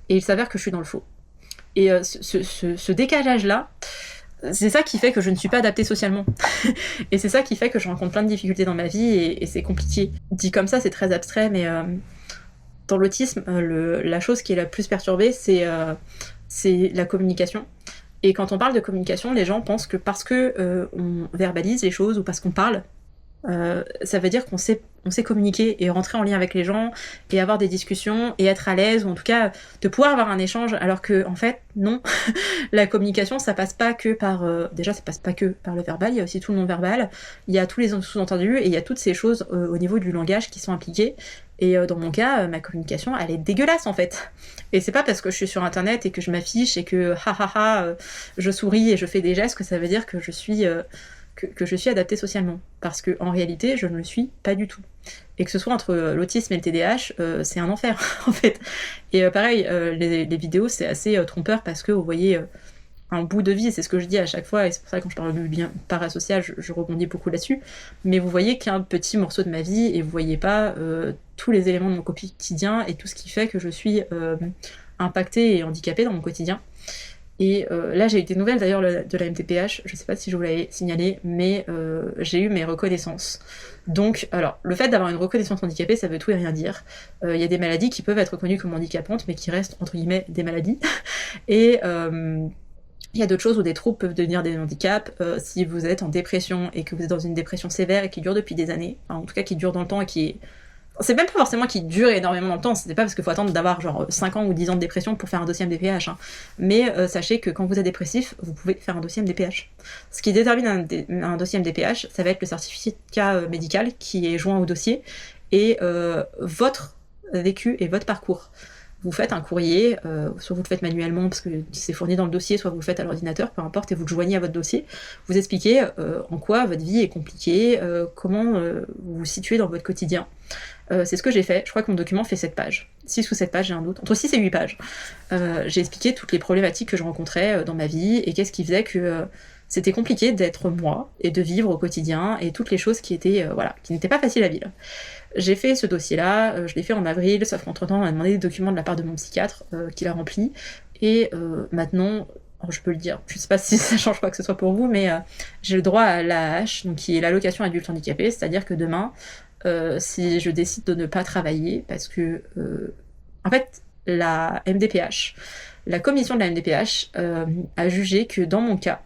et il s'avère que je suis dans le faux. Et ce décalage-là, c'est ça qui fait que je ne suis pas adaptée socialement. Et c'est ça qui fait que je rencontre plein de difficultés dans ma vie, et c'est compliqué. Dit comme ça, c'est très abstrait, mais dans l'autisme, la chose qui est la plus perturbée, c'est la communication. Et quand on parle de communication, les gens pensent que parce que on verbalise les choses, ou parce qu'on parle, ça veut dire qu'on sait communiquer et rentrer en lien avec les gens et avoir des discussions et être à l'aise, ou en tout cas de pouvoir avoir un échange, alors que en fait non. La communication, ça passe pas que par déjà ça passe pas que par le verbal, il y a aussi tout le non-verbal, il y a tous les sous-entendus, et il y a toutes ces choses au niveau du langage qui sont impliquées. Et dans mon cas, ma communication, elle est dégueulasse en fait. Et c'est pas parce que je suis sur internet et que je m'affiche et que je souris et je fais des gestes que ça veut dire que je suis adaptée socialement, parce que en réalité je ne le suis pas du tout, et que ce soit entre l'autisme et le TDAH, c'est un enfer en fait. Et pareil, les vidéos c'est assez trompeur, parce que vous voyez un bout de vie, c'est ce que je dis à chaque fois, et c'est pour ça que quand je parle du lien parasocial, je rebondis beaucoup là-dessus, mais vous voyez qu'un petit morceau de ma vie, et vous voyez pas tous les éléments de mon quotidien, et tout ce qui fait que je suis impactée et handicapée dans mon quotidien. Et là j'ai eu des nouvelles d'ailleurs de la MTPH, je sais pas si je vous l'avais signalé, mais j'ai eu mes reconnaissances. Donc, alors, le fait d'avoir une reconnaissance handicapée, ça veut tout et rien dire. Il y a des maladies qui peuvent être reconnues comme handicapantes, mais qui restent entre guillemets des maladies. Et Il y a d'autres choses où des troubles peuvent devenir des handicaps. Si vous êtes en dépression et que vous êtes dans une dépression sévère et qui dure depuis des années, enfin, en tout cas qui dure dans le temps et qui est... C'est même pas forcément qui dure énormément dans le temps, c'est pas parce qu'il faut attendre d'avoir genre 5 ans ou 10 ans de dépression pour faire un dossier MDPH. Hein. Mais sachez que quand vous êtes dépressif, vous pouvez faire un dossier MDPH. Ce qui détermine un dossier MDPH, ça va être le certificat médical qui est joint au dossier et votre vécu et votre parcours. Vous faites un courrier, soit vous le faites manuellement parce que c'est fourni dans le dossier, soit vous le faites à l'ordinateur, peu importe, et vous le joignez à votre dossier. Vous expliquez en quoi votre vie est compliquée, comment vous vous situez dans votre quotidien. C'est ce que j'ai fait. Je crois que mon document fait 7 pages. 6 ou 7 pages, j'ai un doute. Entre 6 et 8 pages. J'ai expliqué toutes les problématiques que je rencontrais dans ma vie et qu'est-ce qui faisait que c'était compliqué d'être moi et de vivre au quotidien et toutes les choses qui étaient, qui n'étaient pas faciles à vivre. J'ai fait ce dossier-là, je l'ai fait en avril, sauf qu'entre-temps, on a demandé des documents de la part de mon psychiatre qui l'a rempli. Et maintenant, je peux le dire, je sais pas si ça change quoi que ce soit pour vous, mais j'ai le droit à l'AAH, donc qui est l'allocation adulte handicapé, c'est-à-dire que demain, si je décide de ne pas travailler, parce que, en fait, la MDPH, la commission de la MDPH a jugé que dans mon cas,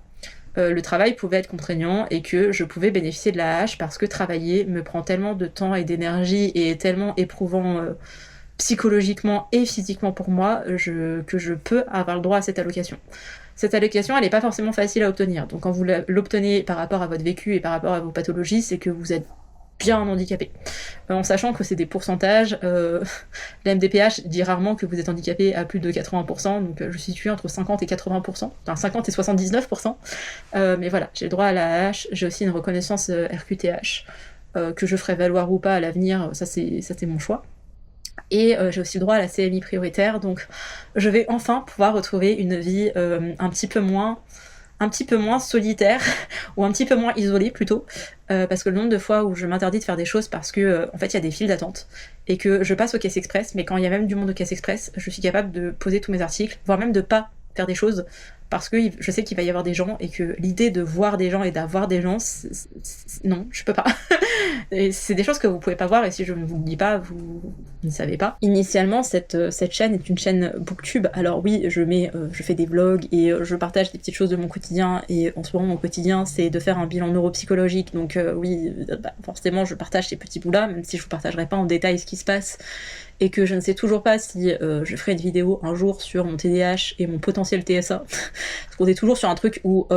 le travail pouvait être contraignant et que je pouvais bénéficier de la l'AAH parce que travailler me prend tellement de temps et d'énergie et est tellement éprouvant psychologiquement et physiquement pour moi que je peux avoir le droit à cette allocation. Cette allocation, elle n'est pas forcément facile à obtenir. Donc quand vous l'obtenez par rapport à votre vécu et par rapport à vos pathologies, c'est que vous êtes bien handicapé. En sachant que c'est des pourcentages, la MDPH dit rarement que vous êtes handicapé à plus de 80%, donc je suis située entre 50 et 80%, enfin 50 et 79%, mais voilà, j'ai le droit à la AH, j'ai aussi une reconnaissance RQTH, que je ferai valoir ou pas à l'avenir, ça c'est mon choix. Et j'ai aussi le droit à la CMI prioritaire, donc je vais enfin pouvoir retrouver une vie un petit peu moins solitaire, ou un petit peu moins isolée plutôt, parce que le nombre de fois où je m'interdis de faire des choses parce que en fait il y a des files d'attente, et que je passe au Caisse Express, mais quand il y a même du monde au Caisse Express, je suis capable de poser tous mes articles, voire même de pas faire des choses, parce que je sais qu'il va y avoir des gens, et que l'idée de voir des gens et d'avoir des gens, non, je peux pas. Et c'est des choses que vous pouvez pas voir, et si je ne vous le dis pas, vous ne savez pas. Initialement, cette chaîne est une chaîne Booktube. Alors oui, je fais des vlogs et je partage des petites choses de mon quotidien, et en ce moment, mon quotidien, c'est de faire un bilan neuropsychologique, donc oui, forcément, je partage ces petits bouts-là, même si je vous partagerai pas en détail ce qui se passe, et que je ne sais toujours pas si je ferai une vidéo un jour sur mon TDAH et mon potentiel TSA. Parce qu'on est toujours sur un truc où,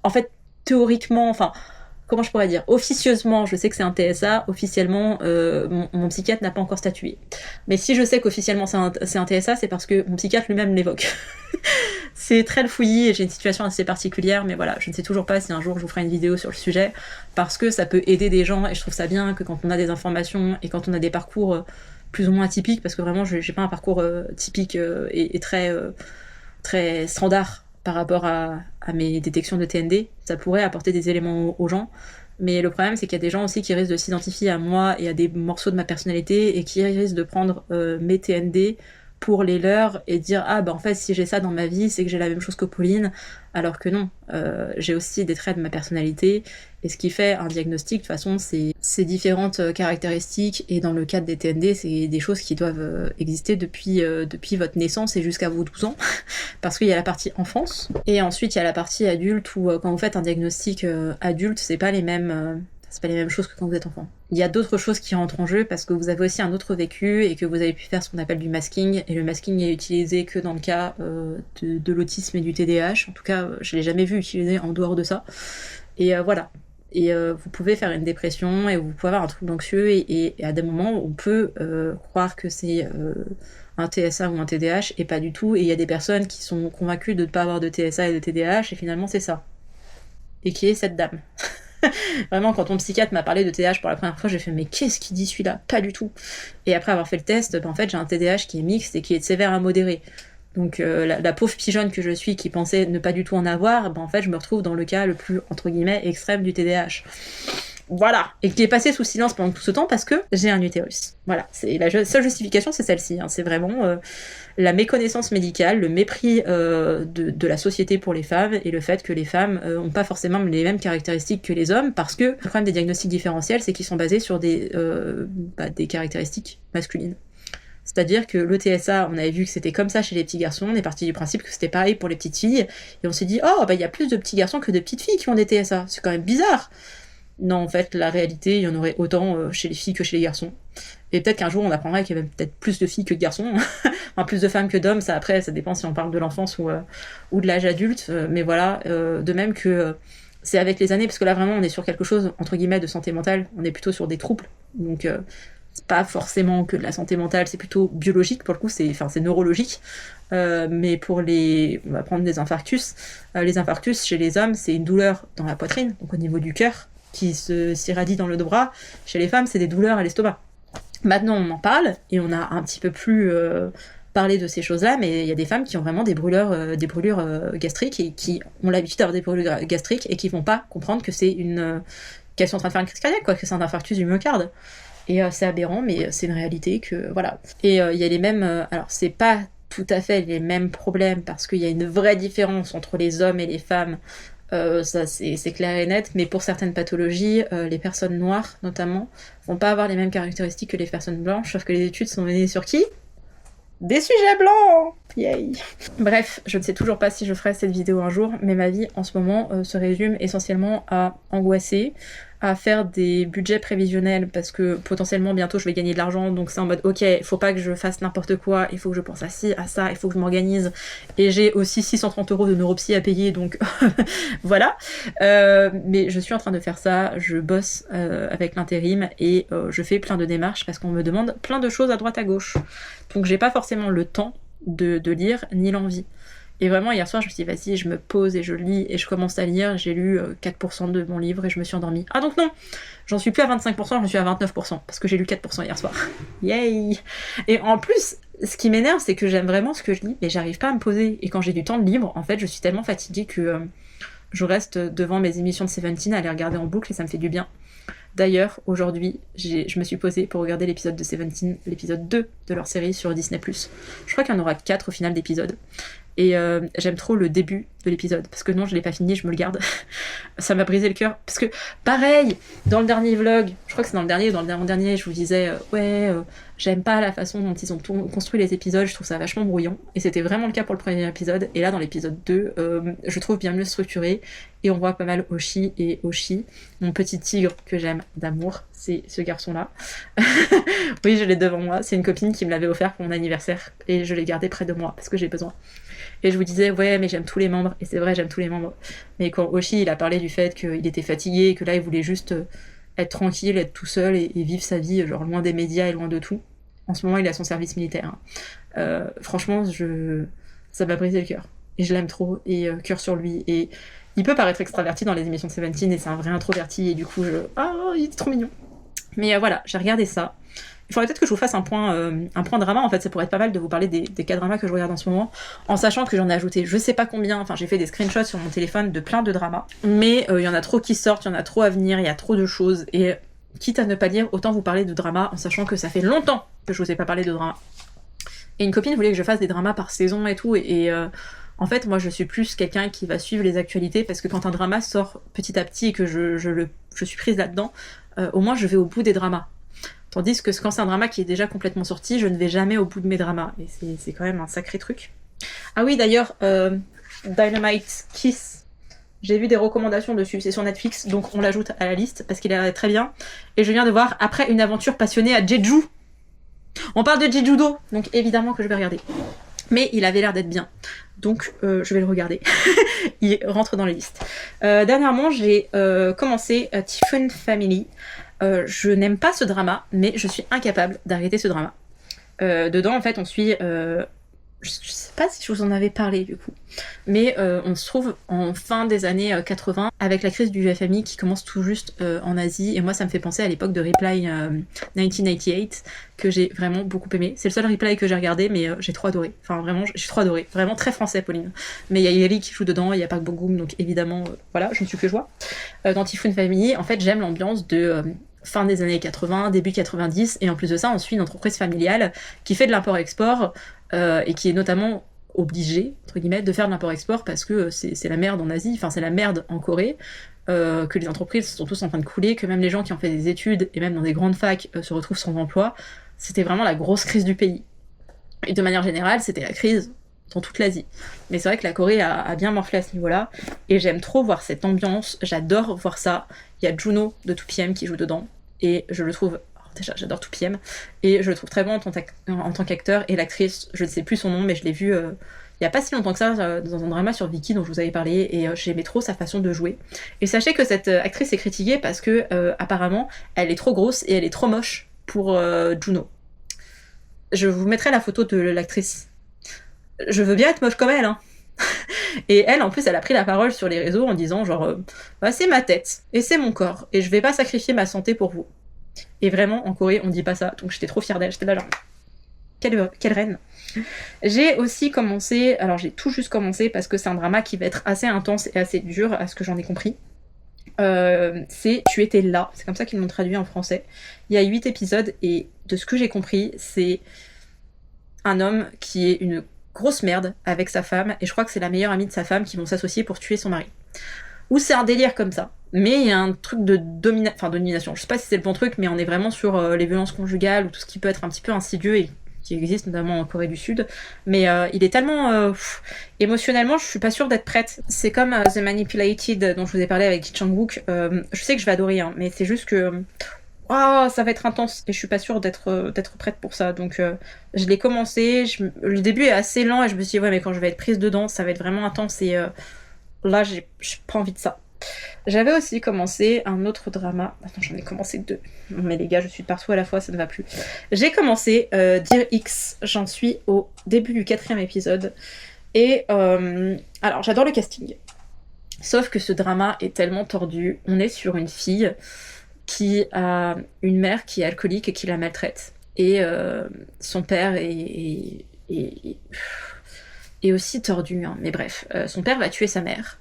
en fait, théoriquement, enfin, comment je pourrais dire, officieusement, je sais que c'est un TSA, officiellement, mon psychiatre n'a pas encore statué. Mais si je sais qu'officiellement c'est un TSA, c'est parce que mon psychiatre lui-même l'évoque. C'est très le fouillis et j'ai une situation assez particulière, mais voilà, je ne sais toujours pas si un jour je vous ferai une vidéo sur le sujet, parce que ça peut aider des gens, et je trouve ça bien que quand on a des informations et quand on a des parcours plus ou moins atypiques, parce que vraiment j'ai pas un parcours typique et très, très standard par rapport à mes détections de TND, ça pourrait apporter des éléments aux gens, mais le problème c'est qu'il y a des gens aussi qui risquent de s'identifier à moi et à des morceaux de ma personnalité, et qui risquent de prendre mes TND pour les leurs et dire ah bah en fait si j'ai ça dans ma vie c'est que j'ai la même chose que Pauline, alors que non, j'ai aussi des traits de ma personnalité, et ce qui fait un diagnostic de toute façon c'est différentes caractéristiques, et dans le cadre des TND c'est des choses qui doivent exister depuis votre naissance et jusqu'à vos 12 ans parce qu'il y a la partie enfance et ensuite il y a la partie adulte où quand vous faites un diagnostic adulte c'est pas les mêmes choses que quand vous êtes enfant. Il y a d'autres choses qui rentrent en jeu parce que vous avez aussi un autre vécu et que vous avez pu faire ce qu'on appelle du masking, et le masking est utilisé que dans le cas de l'autisme et du TDAH. En tout cas, je l'ai jamais vu utilisé en dehors de ça. Et voilà. Et vous pouvez faire une dépression et vous pouvez avoir un trouble anxieux et à des moments on peut croire que c'est un TSA ou un TDAH et pas du tout. Et il y a des personnes qui sont convaincues de ne pas avoir de TSA et de TDAH et finalement c'est ça. Et qui est cette dame. Vraiment, quand mon psychiatre m'a parlé de TDAH pour la première fois, j'ai fait mais qu'est-ce qu'il dit celui-là? Pas du tout. Et après avoir fait le test, en fait j'ai un TDAH qui est mixte et qui est de sévère à modéré. Donc la pauvre pigeonne que je suis qui pensait ne pas du tout en avoir, en fait je me retrouve dans le cas le plus entre guillemets extrême du TDAH. Voilà, et qui est passé sous silence pendant tout ce temps parce que j'ai un utérus. Voilà, c'est la seule justification, c'est celle-ci. C'est vraiment la méconnaissance médicale, le mépris de la société pour les femmes, et le fait que les femmes n'ont pas forcément les mêmes caractéristiques que les hommes, parce que le problème des diagnostics différentiels, c'est qu'ils sont basés sur des caractéristiques masculines. C'est-à-dire que le TSA, on avait vu que c'était comme ça chez les petits garçons, on est parti du principe que c'était pareil pour les petites filles, et on s'est dit, oh, bah il y a plus de petits garçons que de petites filles qui ont des TSA, c'est quand même bizarre. Non, en fait, la réalité, il y en aurait autant chez les filles que chez les garçons. Et peut-être qu'un jour, on apprendra qu'il y avait peut-être plus de filles que de garçons, enfin plus de femmes que d'hommes, ça après, ça dépend si on parle de l'enfance ou de l'âge adulte, mais voilà, de même que c'est avec les années, parce que là, vraiment, on est sur quelque chose, entre guillemets, de santé mentale, on est plutôt sur des troubles, donc c'est pas forcément que de la santé mentale, c'est plutôt biologique, pour le coup, c'est neurologique, mais pour on va prendre des infarctus, les infarctus, chez les hommes, c'est une douleur dans la poitrine, donc au niveau du cœur, qui s'irradie dans le bras. Chez les femmes, c'est des douleurs à l'estomac. Maintenant, on en parle, et on a un petit peu plus parlé de ces choses-là, mais il y a des femmes qui ont vraiment des brûlures gastriques, et qui ont l'habitude d'avoir des brûlures gastriques, et qui vont pas comprendre que c'est qu'elles sont en train de faire une crise cardiaque, quoi, que c'est un infarctus du myocarde. Et c'est aberrant, mais c'est une réalité que, voilà. Et il y a les mêmes... alors, c'est pas tout à fait les mêmes problèmes, parce qu'il y a une vraie différence entre les hommes et les femmes. Ça c'est clair et net, mais pour certaines pathologies, les personnes noires notamment vont pas avoir les mêmes caractéristiques que les personnes blanches, sauf que les études sont menées sur qui ? Des sujets blancs. Yay. Bref, je ne sais toujours pas si je ferai cette vidéo un jour, mais ma vie en ce moment se résume essentiellement à angoisser, à faire des budgets prévisionnels, parce que potentiellement bientôt je vais gagner de l'argent, donc c'est en mode ok, faut pas que je fasse n'importe quoi, il faut que je pense à ci, à ça, il faut que je m'organise, et j'ai aussi 630 € de neuropsy à payer, donc voilà. Mais je suis en train de faire ça, je bosse avec l'intérim, et je fais plein de démarches, parce qu'on me demande plein de choses à droite à gauche. Donc j'ai pas forcément le temps de lire, ni l'envie. Et vraiment, hier soir, je me suis dit, vas-y, je me pose et je lis, et je commence à lire. J'ai lu 4% de mon livre et je me suis endormie. Ah donc non, j'en suis plus à 25%, j'en suis à 29%, parce que j'ai lu 4% hier soir. Yay. Et en plus, ce qui m'énerve, c'est que j'aime vraiment ce que je lis, mais j'arrive pas à me poser. Et quand j'ai du temps de libre, en fait, je suis tellement fatiguée que je reste devant mes émissions de Seventeen à les regarder en boucle, et ça me fait du bien. D'ailleurs, aujourd'hui, je me suis posée pour regarder l'épisode de Seventeen, l'épisode 2 de leur série sur Disney+. Je crois qu'il y en aura 4 au final d'épisodes. Et j'aime trop le début de l'épisode, parce que non, je l'ai pas fini, je me le garde. Ça m'a brisé le cœur, parce que pareil, dans le dernier vlog, je crois que c'est dans le dernier ou dans l'avant-dernier, je vous disais j'aime pas la façon dont ils ont construit les épisodes, je trouve ça vachement brouillon, et c'était vraiment le cas pour le premier épisode, et là dans l'épisode 2, je trouve bien mieux structuré, et on voit pas mal Oshi et Oshi, mon petit tigre que j'aime d'amour, c'est ce garçon-là. Oui, je l'ai devant moi, c'est une copine qui me l'avait offert pour mon anniversaire, et je l'ai gardé près de moi, parce que j'ai besoin. Et je vous disais, ouais, mais j'aime tous les membres. Et c'est vrai, j'aime tous les membres. Mais quand Oshi, il a parlé du fait qu'il était fatigué, que là, il voulait juste être tranquille, être tout seul et vivre sa vie, genre loin des médias et loin de tout. En ce moment, il a son service militaire. Franchement, ça m'a brisé le cœur. Et je l'aime trop, et cœur sur lui. Et il peut paraître extraverti dans les émissions de Seventeen, et c'est un vrai introverti, et du coup, il est trop mignon. Mais voilà, j'ai regardé ça. Il faudrait peut-être que je vous fasse un point drama, en fait, ça pourrait être pas mal de vous parler des K-dramas que je regarde en ce moment, en sachant que j'en ai ajouté je sais pas combien, enfin j'ai fait des screenshots sur mon téléphone de plein de dramas, mais il y en a trop qui sortent, il y en a trop à venir, il y a trop de choses, et quitte à ne pas lire, autant vous parler de dramas, en sachant que ça fait longtemps que je vous ai pas parlé de dramas. Et une copine voulait que je fasse des dramas par saison et tout, et en fait, moi je suis plus quelqu'un qui va suivre les actualités, parce que quand un drama sort petit à petit et que je suis prise là-dedans, au moins je vais au bout des dramas. Tandis que quand c'est un drama qui est déjà complètement sorti, je ne vais jamais au bout de mes dramas. Et c'est quand même un sacré truc. Ah oui, d'ailleurs, Dynamite Kiss, j'ai vu des recommandations dessus, c'est sur Netflix, donc on l'ajoute à la liste, parce qu'il est très bien. Et je viens de voir Après une aventure passionnée à Jeju. On parle de Jeju-do, donc évidemment que je vais regarder. Mais il avait l'air d'être bien, donc je vais le regarder. Il rentre dans les listes. Dernièrement, j'ai commencé Typhoon Family. Je n'aime pas ce drama, mais je suis incapable d'arrêter ce drama. Dedans, en fait, on suit... je sais pas si je vous en avais parlé, du coup. Mais on se trouve en fin des années 80, avec la crise du FMI qui commence tout juste en Asie. Et moi, ça me fait penser à l'époque de Reply 1988, que j'ai vraiment beaucoup aimé. C'est le seul Reply que j'ai regardé, mais j'ai trop adoré. Enfin, vraiment, j'ai trop adoré. Vraiment très français, Pauline. Mais il y a Yeri qui joue dedans, il y a Park Bo-gum, donc évidemment, voilà, je ne suis que joie. Dans Typhoon Family, en fait, j'aime l'ambiance de... fin des années 80, début 90, et en plus de ça, on suit une entreprise familiale qui fait de l'import-export et qui est notamment obligée, entre guillemets, de faire de l'import-export parce que c'est la merde en Asie, enfin c'est la merde en Corée, que les entreprises sont tous en train de couler, que même les gens qui ont fait des études et même dans des grandes facs se retrouvent sans emploi. C'était vraiment la grosse crise du pays. Et de manière générale, c'était la crise dans toute l'Asie. Mais c'est vrai que la Corée a bien morflé à ce niveau-là, et j'aime trop voir cette ambiance, j'adore voir ça. Il y a Juno de 2PM qui joue dedans, et je le trouve... Déjà, j'adore 2PM, et je le trouve très bon en tant qu'acteur, et l'actrice, je ne sais plus son nom, mais je l'ai vue il y a pas si longtemps que ça, dans un drama sur Vicky dont je vous avais parlé, et j'aimais trop sa façon de jouer. Et sachez que cette actrice est critiquée parce que, apparemment, elle est trop grosse et elle est trop moche pour Juno. Je vous mettrai la photo de l'actrice. Je veux bien être moche comme elle, hein. Et elle, en plus, elle a pris la parole sur les réseaux en disant genre, bah, c'est ma tête, et c'est mon corps, et je vais pas sacrifier ma santé pour vous. Et vraiment, en Corée, on dit pas ça, donc j'étais trop fière d'elle, j'étais là genre, quelle reine. J'ai aussi commencé, alors j'ai tout juste commencé parce que c'est un drama qui va être assez intense et assez dur, à ce que j'en ai compris. C'est Tu étais là, c'est comme ça qu'ils l'ont traduit en français. Il y a 8 épisodes, et de ce que j'ai compris, c'est un homme qui est une grosse merde avec sa femme, et je crois que c'est la meilleure amie de sa femme qui vont s'associer pour tuer son mari. Ou c'est un délire comme ça. Mais il y a un truc de domination. Je sais pas si c'est le bon truc, mais on est vraiment sur les violences conjugales ou tout ce qui peut être un petit peu insidieux et qui existe notamment en Corée du Sud. Mais il est tellement... émotionnellement, je suis pas sûre d'être prête. C'est comme The Manipulated dont je vous ai parlé avec Ji Chang-wook. Je sais que je vais adorer, hein, mais c'est juste que... Oh, ça va être intense et je suis pas sûre d'être prête pour ça. Donc je l'ai commencé, le début est assez lent et je me suis dit ouais mais quand je vais être prise dedans, ça va être vraiment intense et là j'ai pas envie de ça. J'avais aussi commencé un autre drama. Attends, j'en ai commencé 2. Mais les gars, je suis partout à la fois, ça ne va plus. J'ai commencé Dear X, j'en suis au début du 4e épisode. Et alors j'adore le casting. Sauf que ce drama est tellement tordu. On est sur une fille qui a une mère qui est alcoolique et qui la maltraite. Et son père est aussi tordu, hein. Mais bref, son père va tuer sa mère.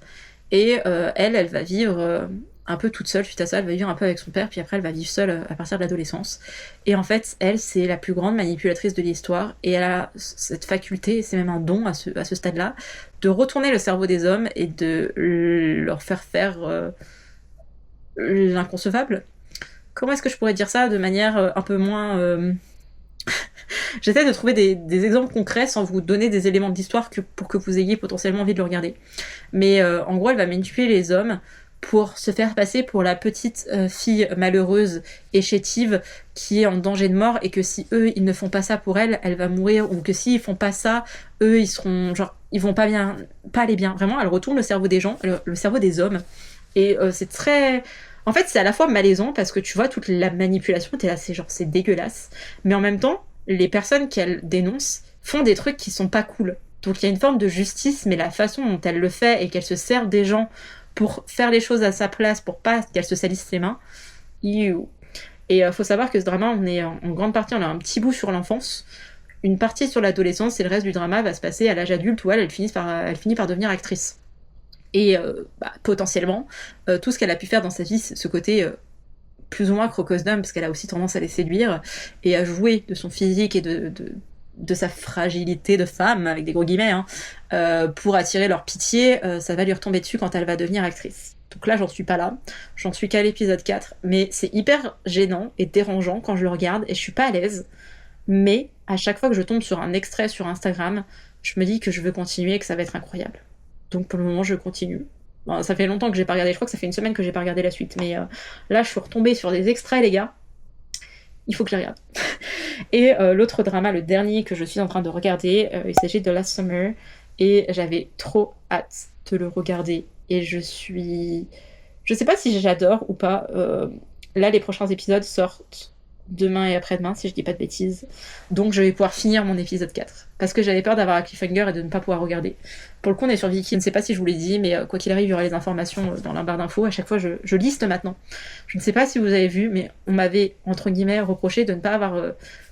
Et elle va vivre un peu toute seule suite à ça, elle va vivre un peu avec son père, puis après elle va vivre seule à partir de l'adolescence. Et en fait, elle, c'est la plus grande manipulatrice de l'histoire, et elle a cette faculté, c'est même un don à ce stade-là, de retourner le cerveau des hommes et de leur faire l'inconcevable. Comment est-ce que je pourrais dire ça de manière un peu moins... J'essaie de trouver des exemples concrets sans vous donner des éléments d'histoire pour que vous ayez potentiellement envie de le regarder. Mais en gros, elle va manipuler les hommes pour se faire passer pour la petite fille malheureuse et chétive qui est en danger de mort, et que si eux, ils ne font pas ça pour elle, elle va mourir, ou que s'ils font pas ça, eux, ils seront genre, ils vont pas aller bien. Vraiment, elle retourne le cerveau des gens, le cerveau des hommes. Et c'est très... En fait, c'est à la fois malaisant parce que tu vois toute la manipulation, t'es là, c'est dégueulasse. Mais en même temps, les personnes qu'elle dénonce font des trucs qui sont pas cool. Donc il y a une forme de justice, mais la façon dont elle le fait et qu'elle se sert des gens pour faire les choses à sa place, pour pas qu'elle se salisse les mains. Et faut savoir que ce drama, on est en grande partie, on a un petit bout sur l'enfance, une partie sur l'adolescence, et le reste du drama va se passer à l'âge adulte où elle finit par devenir actrice. Et potentiellement, tout ce qu'elle a pu faire dans sa vie, ce côté plus ou moins crocos d'homme, parce qu'elle a aussi tendance à les séduire, et à jouer de son physique et de sa fragilité de femme, avec des gros guillemets, hein, pour attirer leur pitié, ça va lui retomber dessus quand elle va devenir actrice. Donc là, j'en suis pas là, j'en suis qu'à l'épisode 4, mais c'est hyper gênant et dérangeant quand je le regarde, et je suis pas à l'aise, mais à chaque fois que je tombe sur un extrait sur Instagram, je me dis que je veux continuer et que ça va être incroyable. Donc pour le moment, je continue. Bon, ça fait longtemps que j'ai pas regardé, je crois que ça fait une semaine que j'ai pas regardé la suite, mais là, je suis retombée sur des extraits, les gars. Il faut que je les regarde. Et l'autre drama, le dernier que je suis en train de regarder, il s'agit de Last Summer, et j'avais trop hâte de le regarder. Et je sais pas si j'adore ou pas. Là, les prochains épisodes sortent demain et après-demain, si je dis pas de bêtises. Donc je vais pouvoir finir mon épisode 4. Parce que j'avais peur d'avoir un cliffhanger et de ne pas pouvoir regarder. Pour le coup, on est sur Viki, je ne sais pas si je vous l'ai dit, mais quoi qu'il arrive, il y aura les informations dans la barre d'infos. À chaque fois, je liste maintenant. Je ne sais pas si vous avez vu, mais on m'avait, entre guillemets, reproché de ne pas avoir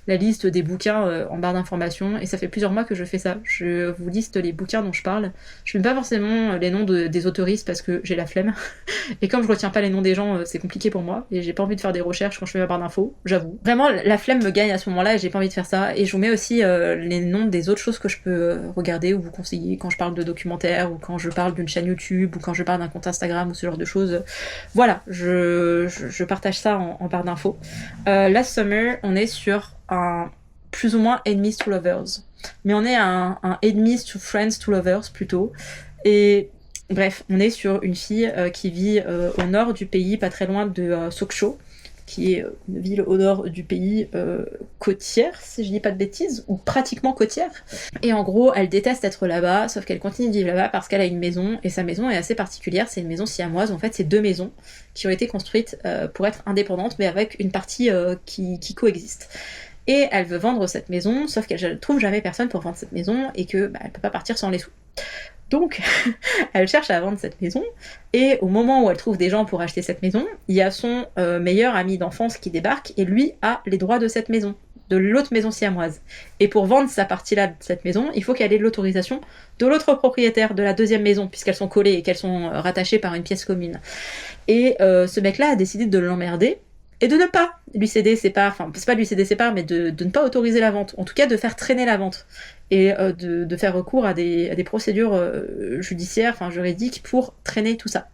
la liste des bouquins en barre d'informations, et ça fait plusieurs mois que je fais ça. Je vous liste les bouquins dont je parle. Je ne mets pas forcément les noms des autoristes parce que j'ai la flemme. Et comme je retiens pas les noms des gens, c'est compliqué pour moi, et j'ai pas envie de faire des recherches quand je fais ma barre d'infos, j'avoue. Vraiment, la flemme me gagne à ce moment-là, et j'ai pas envie de faire ça. Et je vous mets aussi les noms des autres choses que je peux regarder ou vous conseiller quand je parle de documentaires, ou quand je parle d'une chaîne YouTube, ou quand je parle d'un compte Instagram, ou ce genre de choses. Voilà, je partage ça en barre d'infos. Last Summer, on est sur un plus ou moins enemies to lovers. Mais on est un enemies to friends to lovers plutôt. Et bref, on est sur une fille qui vit au nord du pays, pas très loin de Sokcho, qui est une ville au nord du pays côtière, si je dis pas de bêtises, ou pratiquement côtière. Et en gros, elle déteste être là-bas, sauf qu'elle continue de vivre là-bas parce qu'elle a une maison, et sa maison est assez particulière, c'est une maison siamoise. En fait, c'est 2 maisons qui ont été construites pour être indépendantes, mais avec une partie qui coexiste. Et elle veut vendre cette maison, sauf qu'elle ne trouve jamais personne pour vendre cette maison, et que elle peut pas partir sans les sous. Donc, elle cherche à vendre cette maison, et au moment où elle trouve des gens pour acheter cette maison, il y a son meilleur ami d'enfance qui débarque, et lui a les droits de cette maison, de l'autre maison siamoise. Et pour vendre sa partie-là de cette maison, il faut qu'elle ait l'autorisation de l'autre propriétaire de la deuxième maison, puisqu'elles sont collées et qu'elles sont rattachées par une pièce commune. Et ce mec-là a décidé de l'emmerder, et de ne pas lui céder ses parts, enfin c'est pas lui céder ses parts, mais de ne pas autoriser la vente, en tout cas de faire traîner la vente, et de faire recours à des procédures judiciaires, enfin juridiques, pour traîner tout ça.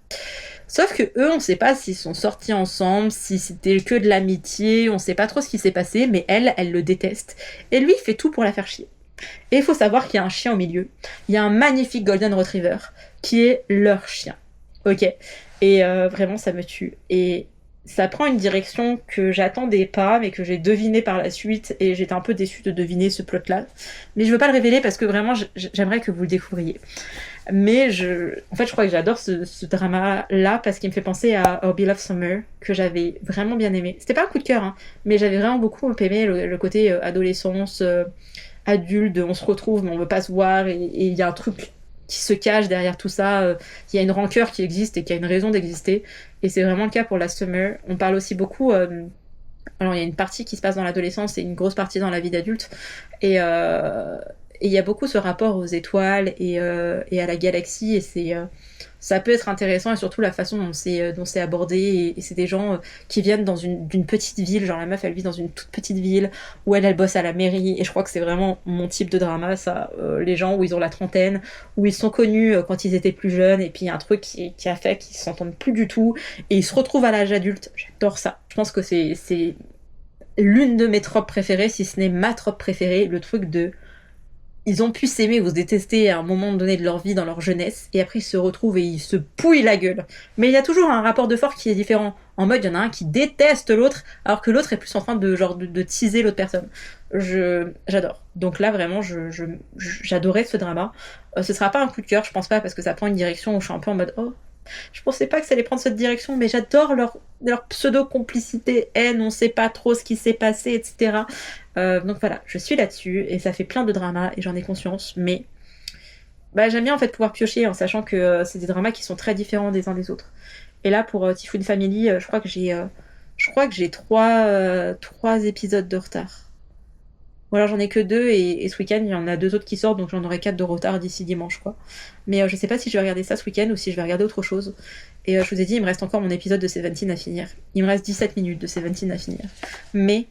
Sauf que eux, on sait pas s'ils sont sortis ensemble, si c'était que de l'amitié, on sait pas trop ce qui s'est passé, mais elle le déteste, et lui il fait tout pour la faire chier. Et il faut savoir qu'il y a un chien au milieu, il y a un magnifique Golden Retriever, qui est leur chien, ok, et vraiment ça me tue, et ça prend une direction que j'attendais pas, mais que j'ai deviné par la suite, et j'étais un peu déçue de deviner ce plot-là. Mais je veux pas le révéler parce que vraiment, j'aimerais que vous le découvriez. Mais en fait, je crois que j'adore ce drama-là parce qu'il me fait penser à Our Beloved Summer, que j'avais vraiment bien aimé. C'était pas un coup de cœur, hein, mais j'avais vraiment beaucoup aimé le côté adolescence, adulte, on se retrouve, mais on veut pas se voir, et il y a un truc qui se cache derrière tout ça, il y a une rancœur qui existe et qui a une raison d'exister, et c'est vraiment le cas pour Last Summer. On parle aussi beaucoup, alors il y a une partie qui se passe dans l'adolescence et une grosse partie dans la vie d'adulte, et il y a beaucoup ce rapport aux étoiles et à la galaxie, et ça peut être intéressant, et surtout la façon dont c'est abordé, et c'est des gens qui viennent d'une petite ville, genre la meuf elle vit dans une toute petite ville où elle bosse à la mairie, et je crois que c'est vraiment mon type de drama ça, les gens où ils ont la trentaine, où ils sont connus quand ils étaient plus jeunes, et puis il y a un truc qui a fait qu'ils s'entendent plus du tout, et ils se retrouvent à l'âge adulte. J'adore ça, je pense que c'est l'une de mes tropes préférées, si ce n'est ma trope préférée, le truc de ils ont pu s'aimer ou se détester à un moment donné de leur vie, dans leur jeunesse, et après ils se retrouvent et ils se pouillent la gueule. Mais il y a toujours un rapport de force qui est différent. En mode, il y en a un qui déteste l'autre, alors que l'autre est plus en train de teaser l'autre personne. J'adore. Donc là, vraiment, j'adorais ce drama. Ce sera pas un coup de cœur, je pense pas, parce que ça prend une direction où je suis un peu en mode, oh, je pensais pas que ça allait prendre cette direction, mais j'adore leur pseudo-complicité, haine, on sait pas trop ce qui s'est passé, etc. Donc voilà, je suis là-dessus, et ça fait plein de dramas, et j'en ai conscience, mais j'aime bien en fait pouvoir piocher en sachant que c'est des dramas qui sont très différents des uns des autres. Et là, pour Typhoon Family, je crois que j'ai 3 épisodes de retard. Ou alors j'en ai que 2, et ce week-end il y en a 2 autres qui sortent, donc j'en aurai 4 de retard d'ici dimanche, quoi. Mais je sais pas si je vais regarder ça ce week-end ou si je vais regarder autre chose. Et je vous ai dit, il me reste encore mon épisode de Seventeen à finir. Il me reste 17 minutes de Seventeen à finir. Mais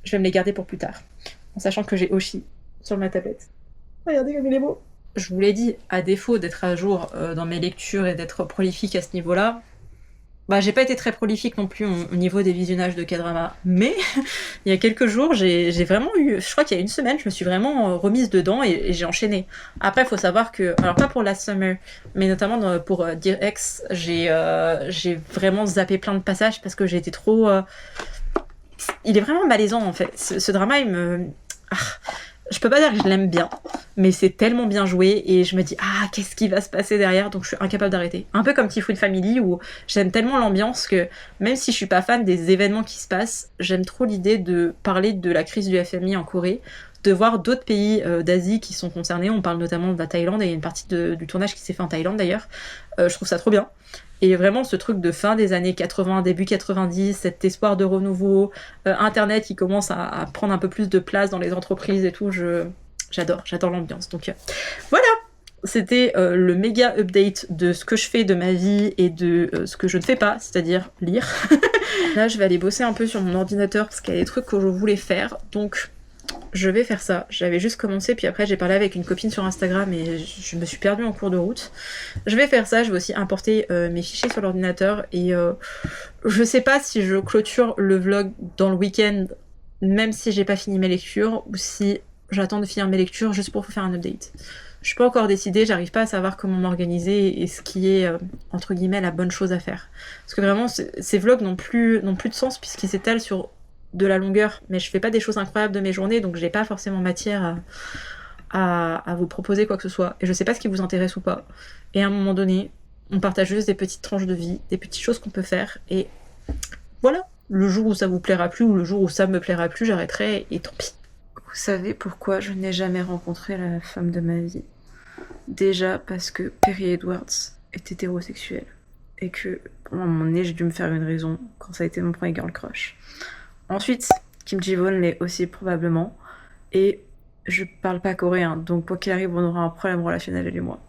je vais me les garder pour plus tard, en sachant que j'ai Oshi sur ma tablette. Regardez comme il est beau. Je vous l'ai dit, à défaut d'être à jour dans mes lectures et d'être prolifique à ce niveau-là, j'ai pas été très prolifique non plus au niveau des visionnages de K-drama, mais il y a quelques jours, j'ai vraiment eu, je crois qu'il y a une semaine, je me suis vraiment remise dedans, et j'ai enchaîné. Après, il faut savoir que, alors pas pour Last Summer, mais notamment pour Dear Ex, j'ai vraiment zappé plein de passages parce que j'ai été trop... Il est vraiment malaisant en fait. Ce drama, je peux pas dire que je l'aime bien, mais c'est tellement bien joué, et je me dis qu'est-ce qui va se passer derrière, donc je suis incapable d'arrêter. Un peu comme Typhoon Family, où j'aime tellement l'ambiance que même si je suis pas fan des événements qui se passent, j'aime trop l'idée de parler de la crise du FMI en Corée, de voir d'autres pays d'Asie qui sont concernés. On parle notamment de la Thaïlande, et il y a une partie du tournage qui s'est fait en Thaïlande d'ailleurs. Je trouve ça trop bien. Et vraiment ce truc de fin des années 80, début 90, cet espoir de renouveau, Internet qui commence à prendre un peu plus de place dans les entreprises et tout, j'adore l'ambiance. Donc voilà, c'était le méga update de ce que je fais de ma vie et de ce que je ne fais pas, c'est-à-dire lire. Là je vais aller bosser un peu sur mon ordinateur parce qu'il y a des trucs que je voulais faire, donc je vais faire ça. J'avais juste commencé, puis après j'ai parlé avec une copine sur Instagram et je me suis perdue en cours de route. Je vais faire ça, je vais aussi importer mes fichiers sur l'ordinateur, et je sais pas si je clôture le vlog dans le week-end même si j'ai pas fini mes lectures, ou si j'attends de finir mes lectures juste pour vous faire un update. Je suis pas encore décidée, j'arrive pas à savoir comment m'organiser et ce qui est, entre guillemets, la bonne chose à faire. Parce que vraiment, ces vlogs n'ont plus de sens puisqu'ils s'étalent sur de la longueur, mais je fais pas des choses incroyables de mes journées, donc j'ai pas forcément matière à vous proposer quoi que ce soit. Et je sais pas ce qui vous intéresse ou pas. Et à un moment donné, on partage juste des petites tranches de vie, des petites choses qu'on peut faire, et voilà. Le jour où ça vous plaira plus, ou le jour où ça me plaira plus, j'arrêterai, et tant pis. Vous savez pourquoi je n'ai jamais rencontré la femme de ma vie? Déjà parce que Perry Edwards est hétérosexuel. Et que, à un moment donné, j'ai dû me faire une raison quand ça a été mon premier girl crush. Ensuite, Kim Ji-won l'est aussi probablement. Et je parle pas coréen, donc quoi qu'il arrive, on aura un problème relationnel, elle et moi.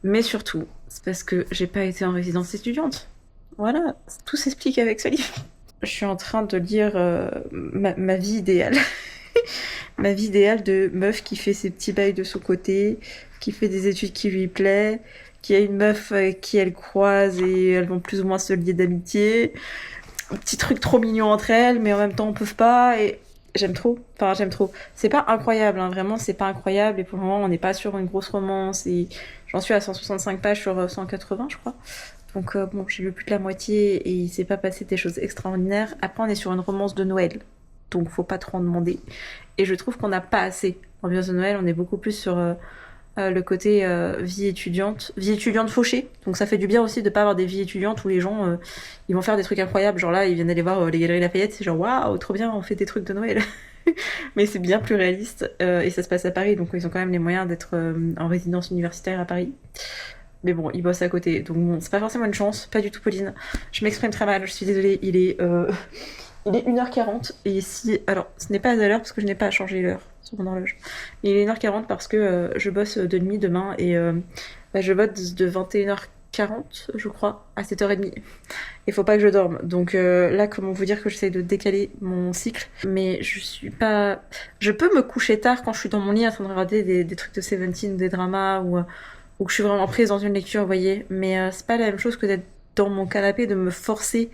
Mais surtout, c'est parce que j'ai pas été en résidence étudiante. Voilà, tout s'explique avec ce livre. Je suis en train de lire ma vie idéale. Ma vie idéale de meuf qui fait ses petits bails de son côté, qui fait des études qui lui plaît, qui a une meuf avec qui elle croise et elles vont plus ou moins se lier d'amitié. Un petit truc trop mignon entre elles, mais en même temps on peut pas, et j'aime trop. Enfin, j'aime trop. C'est pas incroyable, hein, vraiment, c'est pas incroyable, et pour le moment on n'est pas sur une grosse romance, et j'en suis à 165 pages sur 180, je crois. Donc bon, j'ai lu plus de la moitié et il s'est pas passé des choses extraordinaires. Après, on est sur une romance de Noël, donc faut pas trop en demander. Et je trouve qu'on n'a pas assez d'ambiance de Noël, on est beaucoup plus sur le côté vie étudiante fauchée. Donc ça fait du bien aussi de pas avoir des vies étudiantes où les gens ils vont faire des trucs incroyables. Genre là, ils viennent aller voir les Galeries Lafayette, c'est genre waouh, trop bien, on fait des trucs de Noël. Mais c'est bien plus réaliste et ça se passe à Paris, donc ils ont quand même les moyens d'être en résidence universitaire à Paris. Mais bon, il bosse à côté, donc bon, c'est pas forcément une chance, pas du tout Pauline. Je m'exprime très mal, je suis désolée, il est 1h40, et ici, alors ce n'est pas à l'heure parce que je n'ai pas changé l'heure sur mon horloge. Il est 1h40 parce que je bosse de nuit demain, et je bosse de 21h40, je crois, à 7h30. Il faut pas que je dorme, donc là, comment vous dire que j'essaie de décaler mon cycle, mais je suis pas... Je peux me coucher tard quand je suis dans mon lit en train de regarder des trucs de Seventeen, des dramas, ou que je suis vraiment prise dans une lecture, vous voyez. Mais c'est pas la même chose que d'être dans mon canapé, de me forcer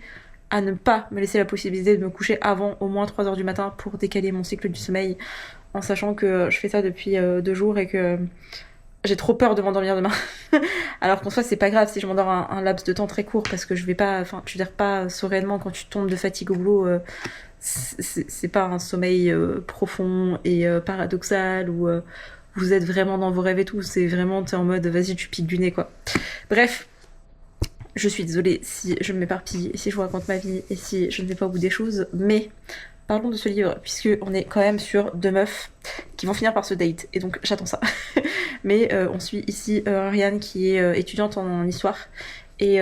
à ne pas me laisser la possibilité de me coucher avant au moins 3h du matin pour décaler mon cycle du sommeil, en sachant que je fais ça depuis 2 jours et que j'ai trop peur de m'endormir demain. Alors qu'en soi, c'est pas grave si je m'endors un laps de temps très court, parce que je vais pas, enfin, tu veux dire, pas sereinement quand tu tombes de fatigue au boulot. C'est pas un sommeil profond et paradoxal, ou vous êtes vraiment dans vos rêves et tout, c'est vraiment, t'es en mode vas-y, tu piques du nez quoi. Bref, je suis désolée si je m'éparpille, et si je vous raconte ma vie, et si je ne vais pas au bout des choses, mais parlons de ce livre, puisque on est quand même sur 2 meufs qui vont finir par se date, et donc j'attends ça. Mais on suit ici Ariane, qui est étudiante en histoire, et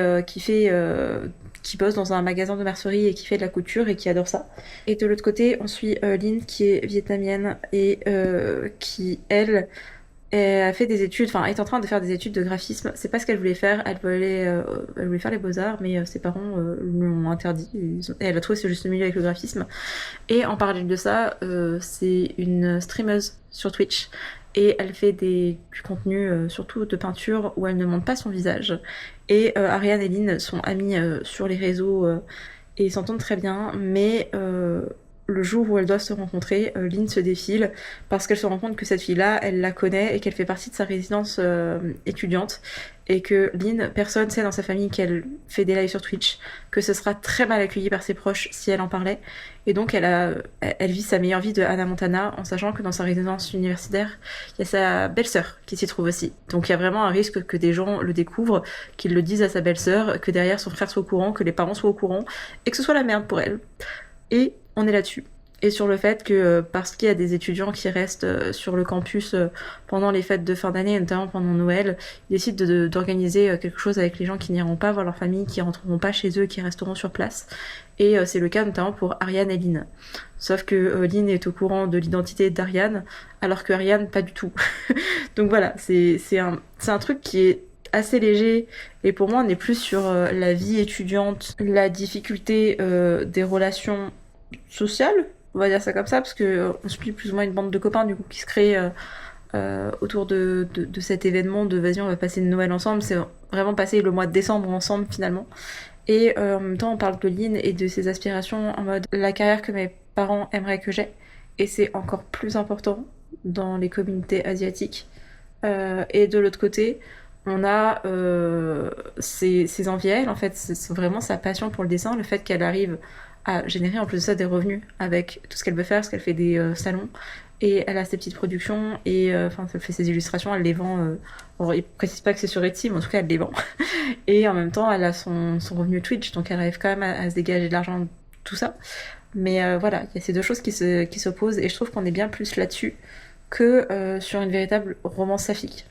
qui bosse dans un magasin de mercerie et qui fait de la couture et qui adore ça. Et de l'autre côté, on suit Lynn, qui est vietnamienne et qui, elle, a fait des études, enfin est en train de faire des études de graphisme. C'est pas ce qu'elle voulait faire, elle voulait faire les beaux-arts, mais ses parents lui ont interdit. Et elle a trouvé ce juste milieu avec le graphisme. Et en parallèle de ça, c'est une streameuse sur Twitch. Et elle fait du contenu, surtout de peinture, où elle ne montre pas son visage. Et Ariane et Lynn sont amies sur les réseaux et s'entendent très bien, mais le jour où elles doivent se rencontrer, Lynn se défile parce qu'elle se rend compte que cette fille-là, elle la connaît et qu'elle fait partie de sa résidence étudiante, et que Lynn, personne sait dans sa famille qu'elle fait des lives sur Twitch, que ce sera très mal accueilli par ses proches si elle en parlait, et donc elle vit sa meilleure vie de Hannah Montana en sachant que dans sa résidence universitaire, il y a sa belle-sœur qui s'y trouve aussi. Donc il y a vraiment un risque que des gens le découvrent, qu'ils le disent à sa belle-sœur, que derrière son frère soit au courant, que les parents soient au courant, et que ce soit la merde pour elle. Et on est là-dessus. Et sur le fait que parce qu'il y a des étudiants qui restent sur le campus pendant les fêtes de fin d'année, notamment pendant Noël, ils décident d'organiser quelque chose avec les gens qui n'iront pas voir leur famille, qui rentreront pas chez eux, qui resteront sur place. Et c'est le cas notamment pour Ariane et Lynn. Sauf que Lynn est au courant de l'identité d'Ariane, alors que Ariane pas du tout. Donc voilà, c'est un truc qui est assez léger, et pour moi on est plus sur la vie étudiante, la difficulté des relations sociales, on va dire ça comme ça, parce que on suit plus ou moins une bande de copains du coup qui se crée autour de cet événement de vas-y on va passer Noël ensemble. C'est vraiment passer le mois de décembre ensemble finalement, Et en même temps, on parle de Lynn et de ses aspirations en mode la carrière que mes parents aimeraient que j'ai. Et c'est encore plus important dans les communautés asiatiques. Et de l'autre côté, on a ses envies à elle, en fait, c'est vraiment sa passion pour le dessin, le fait qu'elle arrive à générer en plus de ça des revenus avec tout ce qu'elle veut faire, parce qu'elle fait des salons, et elle a ses petites productions, et enfin, elle fait ses illustrations, elle les vend. Bon, il précise pas que c'est sur Etsy, mais en tout cas, elle les vend. Et en même temps, elle a son revenu Twitch, donc elle arrive quand même à se dégager de l'argent, tout ça. Mais voilà, il y a ces deux choses qui s'opposent, et je trouve qu'on est bien plus là-dessus que sur une véritable romance saphique.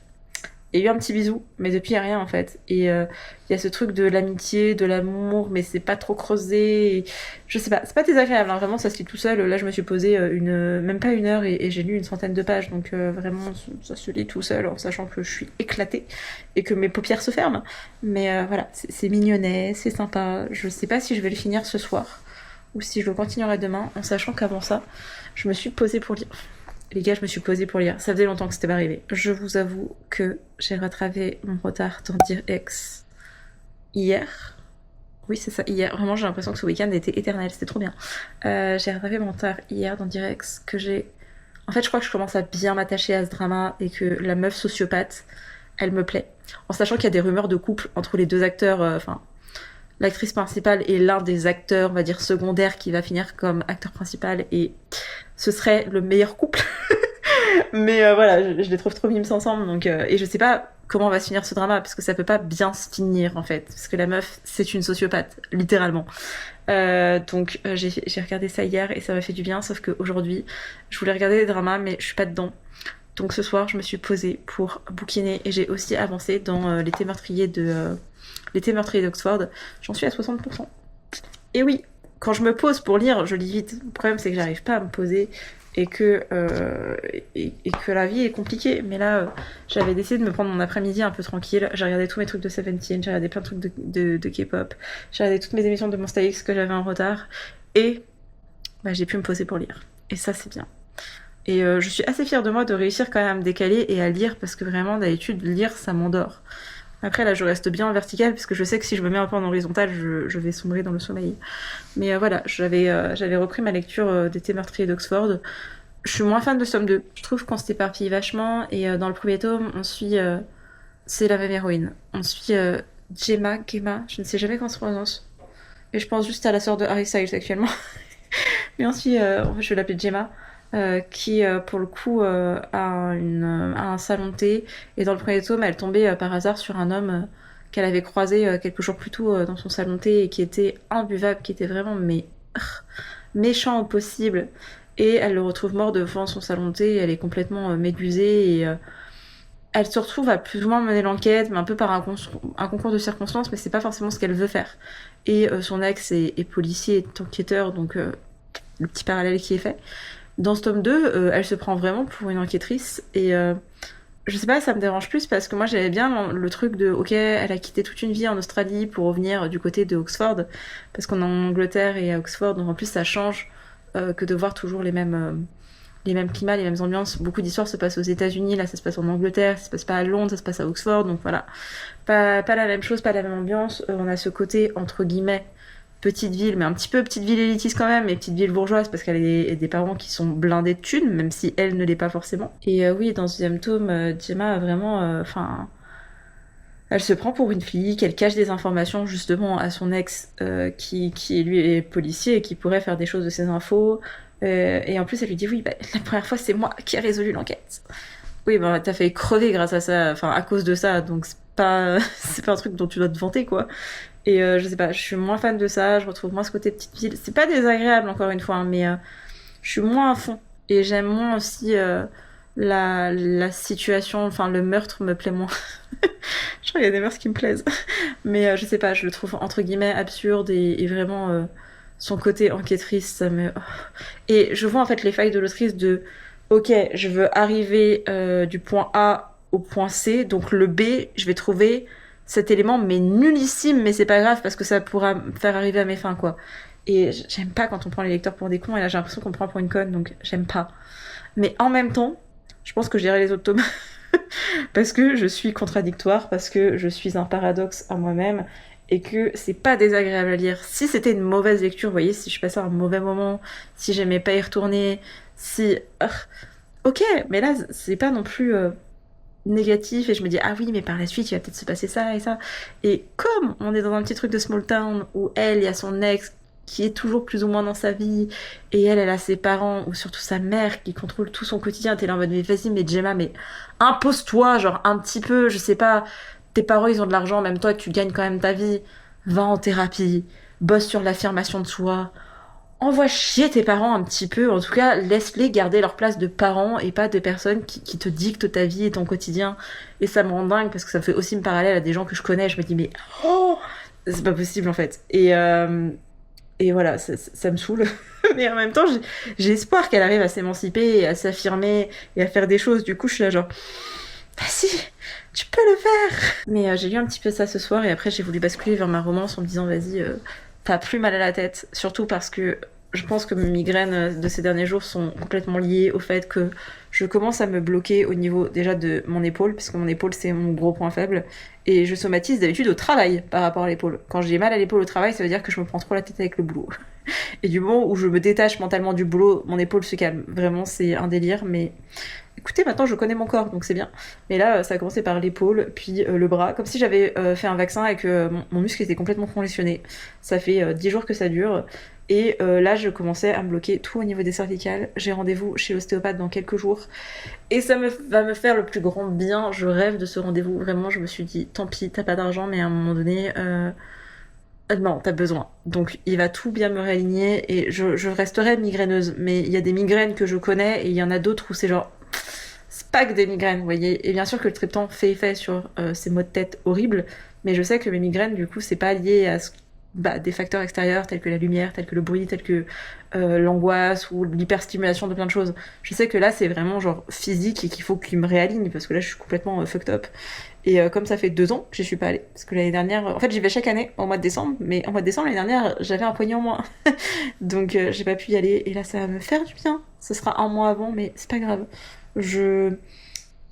Il y a eu un petit bisou, mais depuis il n'y a rien en fait. Et il y a ce truc de l'amitié, de l'amour, mais c'est pas trop creusé. Et je sais pas, c'est pas désagréable, hein, vraiment ça se lit tout seul. Là je me suis posé même pas une heure et j'ai lu une centaine de pages, donc vraiment ça se lit tout seul en sachant que je suis éclatée et que mes paupières se ferment. Mais voilà, c'est mignonnet, c'est sympa. Je sais pas si je vais le finir ce soir ou si je le continuerai demain, en sachant qu'avant ça, je me suis posée pour lire. Les gars, je me suis posée pour lire. Ça faisait longtemps que c'était pas arrivé. Je vous avoue que j'ai rattrapé mon retard dans Dear Ex hier. Oui, c'est ça, hier. Vraiment, j'ai l'impression que ce week-end était éternel. C'était trop bien. J'ai rattrapé mon retard hier dans Dear Ex que j'ai... En fait, je crois que je commence à bien m'attacher à ce drama et que la meuf sociopathe, elle me plaît. En sachant qu'il y a des rumeurs de couple entre les deux acteurs, enfin... l'actrice principale et l'un des acteurs, on va dire secondaires, qui va finir comme acteur principal, et ce serait le meilleur couple. Mais voilà, je les trouve trop mimes ensemble, donc et je sais pas comment va se finir ce drama, parce que ça peut pas bien se finir en fait, parce que la meuf c'est une sociopathe, littéralement. Donc j'ai regardé ça hier et ça m'a fait du bien, sauf qu'aujourd'hui je voulais regarder des dramas mais je suis pas dedans. Donc ce soir je me suis posée pour bouquiner et j'ai aussi avancé dans l'été meurtrier d'Oxford. J'en suis à 60%. Et oui, quand je me pose pour lire, je lis vite. Le problème, c'est que j'arrive pas à me poser et que la vie est compliquée. Mais là, j'avais décidé de me prendre mon après-midi un peu tranquille. J'ai regardé tous mes trucs de Seventeen, j'ai regardé plein de trucs de K-pop, j'ai regardé toutes mes émissions de Monsta X que j'avais en retard. Et bah, j'ai pu me poser pour lire. Et ça, c'est bien. Et je suis assez fière de moi de réussir quand même à me décaler et à lire, parce que vraiment, d'habitude, lire, ça m'endort. Après, là, je reste bien en vertical, parce que je sais que si je me mets un peu en horizontal, je vais sombrer dans le sommeil. Mais voilà, j'avais repris ma lecture d'été meurtrier d'Oxford. Je suis moins fan de ce tome 2. Je trouve qu'on s'éparpille vachement, et dans le premier tome, on suit... c'est la même héroïne. On suit Gemma, je ne sais jamais comment ça se prononce. Et je pense juste à la sœur de Harry Styles actuellement. Mais on suit, je vais l'appeler Gemma. Qui pour le coup a un salon de thé, et dans le premier tome elle tombait par hasard sur un homme qu'elle avait croisé quelques jours plus tôt dans son salon de thé, et qui était imbuvable, qui était vraiment méchant au possible, et elle le retrouve mort devant son salon de thé. Elle est complètement médusée, et elle se retrouve à plus ou moins mener l'enquête, mais un peu par un concours de circonstances, mais c'est pas forcément ce qu'elle veut faire. Et son ex est policier, est enquêteur, donc le petit parallèle qui est fait. Dans ce tome 2, elle se prend vraiment pour une enquêtrice, et je sais pas, ça me dérange plus, parce que moi j'avais bien le truc de ok, elle a quitté toute une vie en Australie pour revenir du côté de Oxford, parce qu'on est en Angleterre et à Oxford, donc en plus ça change que de voir toujours les mêmes climats, les mêmes ambiances. Beaucoup d'histoires se passent aux États-Unis, là ça se passe en Angleterre, ça se passe pas à Londres, ça se passe à Oxford, donc voilà, pas la même chose, pas la même ambiance. On a ce côté entre guillemets petite ville, mais un petit peu petite ville élitiste quand même, et petite ville bourgeoise, parce qu'elle a des parents qui sont blindés de thunes, même si elle ne l'est pas forcément. Et oui, dans ce deuxième tome, Gemma a vraiment... Enfin... elle se prend pour une flic, elle cache des informations justement à son ex, qui lui est policier et qui pourrait faire des choses de ces infos. Et en plus, elle lui dit oui, bah, la première fois, c'est moi qui ai résolu l'enquête. Oui, bah t'as fait crever grâce à ça, enfin à cause de ça, donc c'est pas un truc dont tu dois te vanter, quoi. Et je sais pas, je suis moins fan de ça, je retrouve moins ce côté petite ville. C'est pas désagréable, encore une fois, hein, mais je suis moins à fond. Et j'aime moins aussi la situation, enfin le meurtre me plaît moins. Je crois qu'il y a des meurtres qui me plaisent. Mais je sais pas, je le trouve entre guillemets absurde, et vraiment son côté enquêtrice, ça me... Oh. Et je vois en fait les failles de l'autrice de ok, je veux arriver du point A au point C, donc le B, je vais trouver cet élément, mais nullissime, mais c'est pas grave, parce que ça pourra me faire arriver à mes fins, quoi. Et j'aime pas quand on prend les lecteurs pour des cons, et là j'ai l'impression qu'on me prend pour une conne, donc j'aime pas. Mais en même temps, je pense que je lirai les autres tomes. Parce que je suis contradictoire, parce que je suis un paradoxe à moi-même, et que c'est pas désagréable à lire. Si c'était une mauvaise lecture, vous voyez, si je passais un mauvais moment, si j'aimais pas y retourner, si... ok, mais là, c'est pas non plus négatif, et je me dis, ah oui, mais par la suite, il va peut-être se passer ça et ça. Et comme on est dans un petit truc de small town, où elle, il y a son ex, qui est toujours plus ou moins dans sa vie, et elle a ses parents, ou surtout sa mère, qui contrôle tout son quotidien, t'es là en mode, mais vas-y, mais Gemma, mais impose-toi, genre, un petit peu, je sais pas, tes parents, ils ont de l'argent, même toi, tu gagnes quand même ta vie, va en thérapie, bosse sur l'affirmation de soi, envoie chier tes parents un petit peu, en tout cas, laisse-les garder leur place de parents, et pas de personnes qui te dictent ta vie et ton quotidien, et ça me rend dingue, parce que ça fait aussi me parallèle à des gens que je connais, je me dis, mais, oh, c'est pas possible, en fait, et voilà, ça me saoule. Mais en même temps, j'ai espoir qu'elle arrive à s'émanciper, et à s'affirmer, et à faire des choses. Du coup, je suis là genre, vas-y, tu peux le faire. Mais j'ai lu un petit peu ça ce soir, et après j'ai voulu basculer vers ma romance en me disant, vas-y, t'as plus mal à la tête. Surtout parce que je pense que mes migraines de ces derniers jours sont complètement liées au fait que je commence à me bloquer au niveau déjà de mon épaule, parce que mon épaule c'est mon gros point faible, et je somatise d'habitude au travail par rapport à l'épaule. Quand j'ai mal à l'épaule au travail, ça veut dire que je me prends trop la tête avec le boulot. Et du moment où je me détache mentalement du boulot, mon épaule se calme. Vraiment, c'est un délire, mais écoutez, maintenant je connais mon corps, donc c'est bien. Mais là, ça a commencé par l'épaule, puis le bras, comme si j'avais fait un vaccin et que mon muscle était complètement congestionné. Ça fait 10 jours que ça dure. Et là, je commençais à me bloquer tout au niveau des cervicales. J'ai rendez-vous chez l'ostéopathe dans quelques jours. Et ça va me faire le plus grand bien. Je rêve de ce rendez-vous. Vraiment, je me suis dit, tant pis, t'as pas d'argent, mais à un moment donné, non, t'as besoin. Donc, il va tout bien me réaligner. Et je resterai migraineuse. Mais il y a des migraines que je connais et il y en a d'autres où c'est genre... C'est pas que des migraines, vous voyez. Et bien sûr que le triptan fait effet sur ces maux de tête horribles. Mais je sais que mes migraines, du coup, c'est pas lié à des facteurs extérieurs tels que la lumière, tels que le bruit, tels que l'angoisse ou l'hyperstimulation de plein de choses. Je sais que là c'est vraiment genre physique et qu'il faut qu'il me réaligne parce que là je suis complètement fucked up. Et comme ça fait 2 ans que j'y suis pas allée, parce que l'année dernière, en fait j'y vais chaque année au mois de décembre, mais au mois de décembre l'année dernière j'avais un poignet en moins. Donc j'ai pas pu y aller et là ça va me faire du bien. Ce sera un mois avant mais c'est pas grave.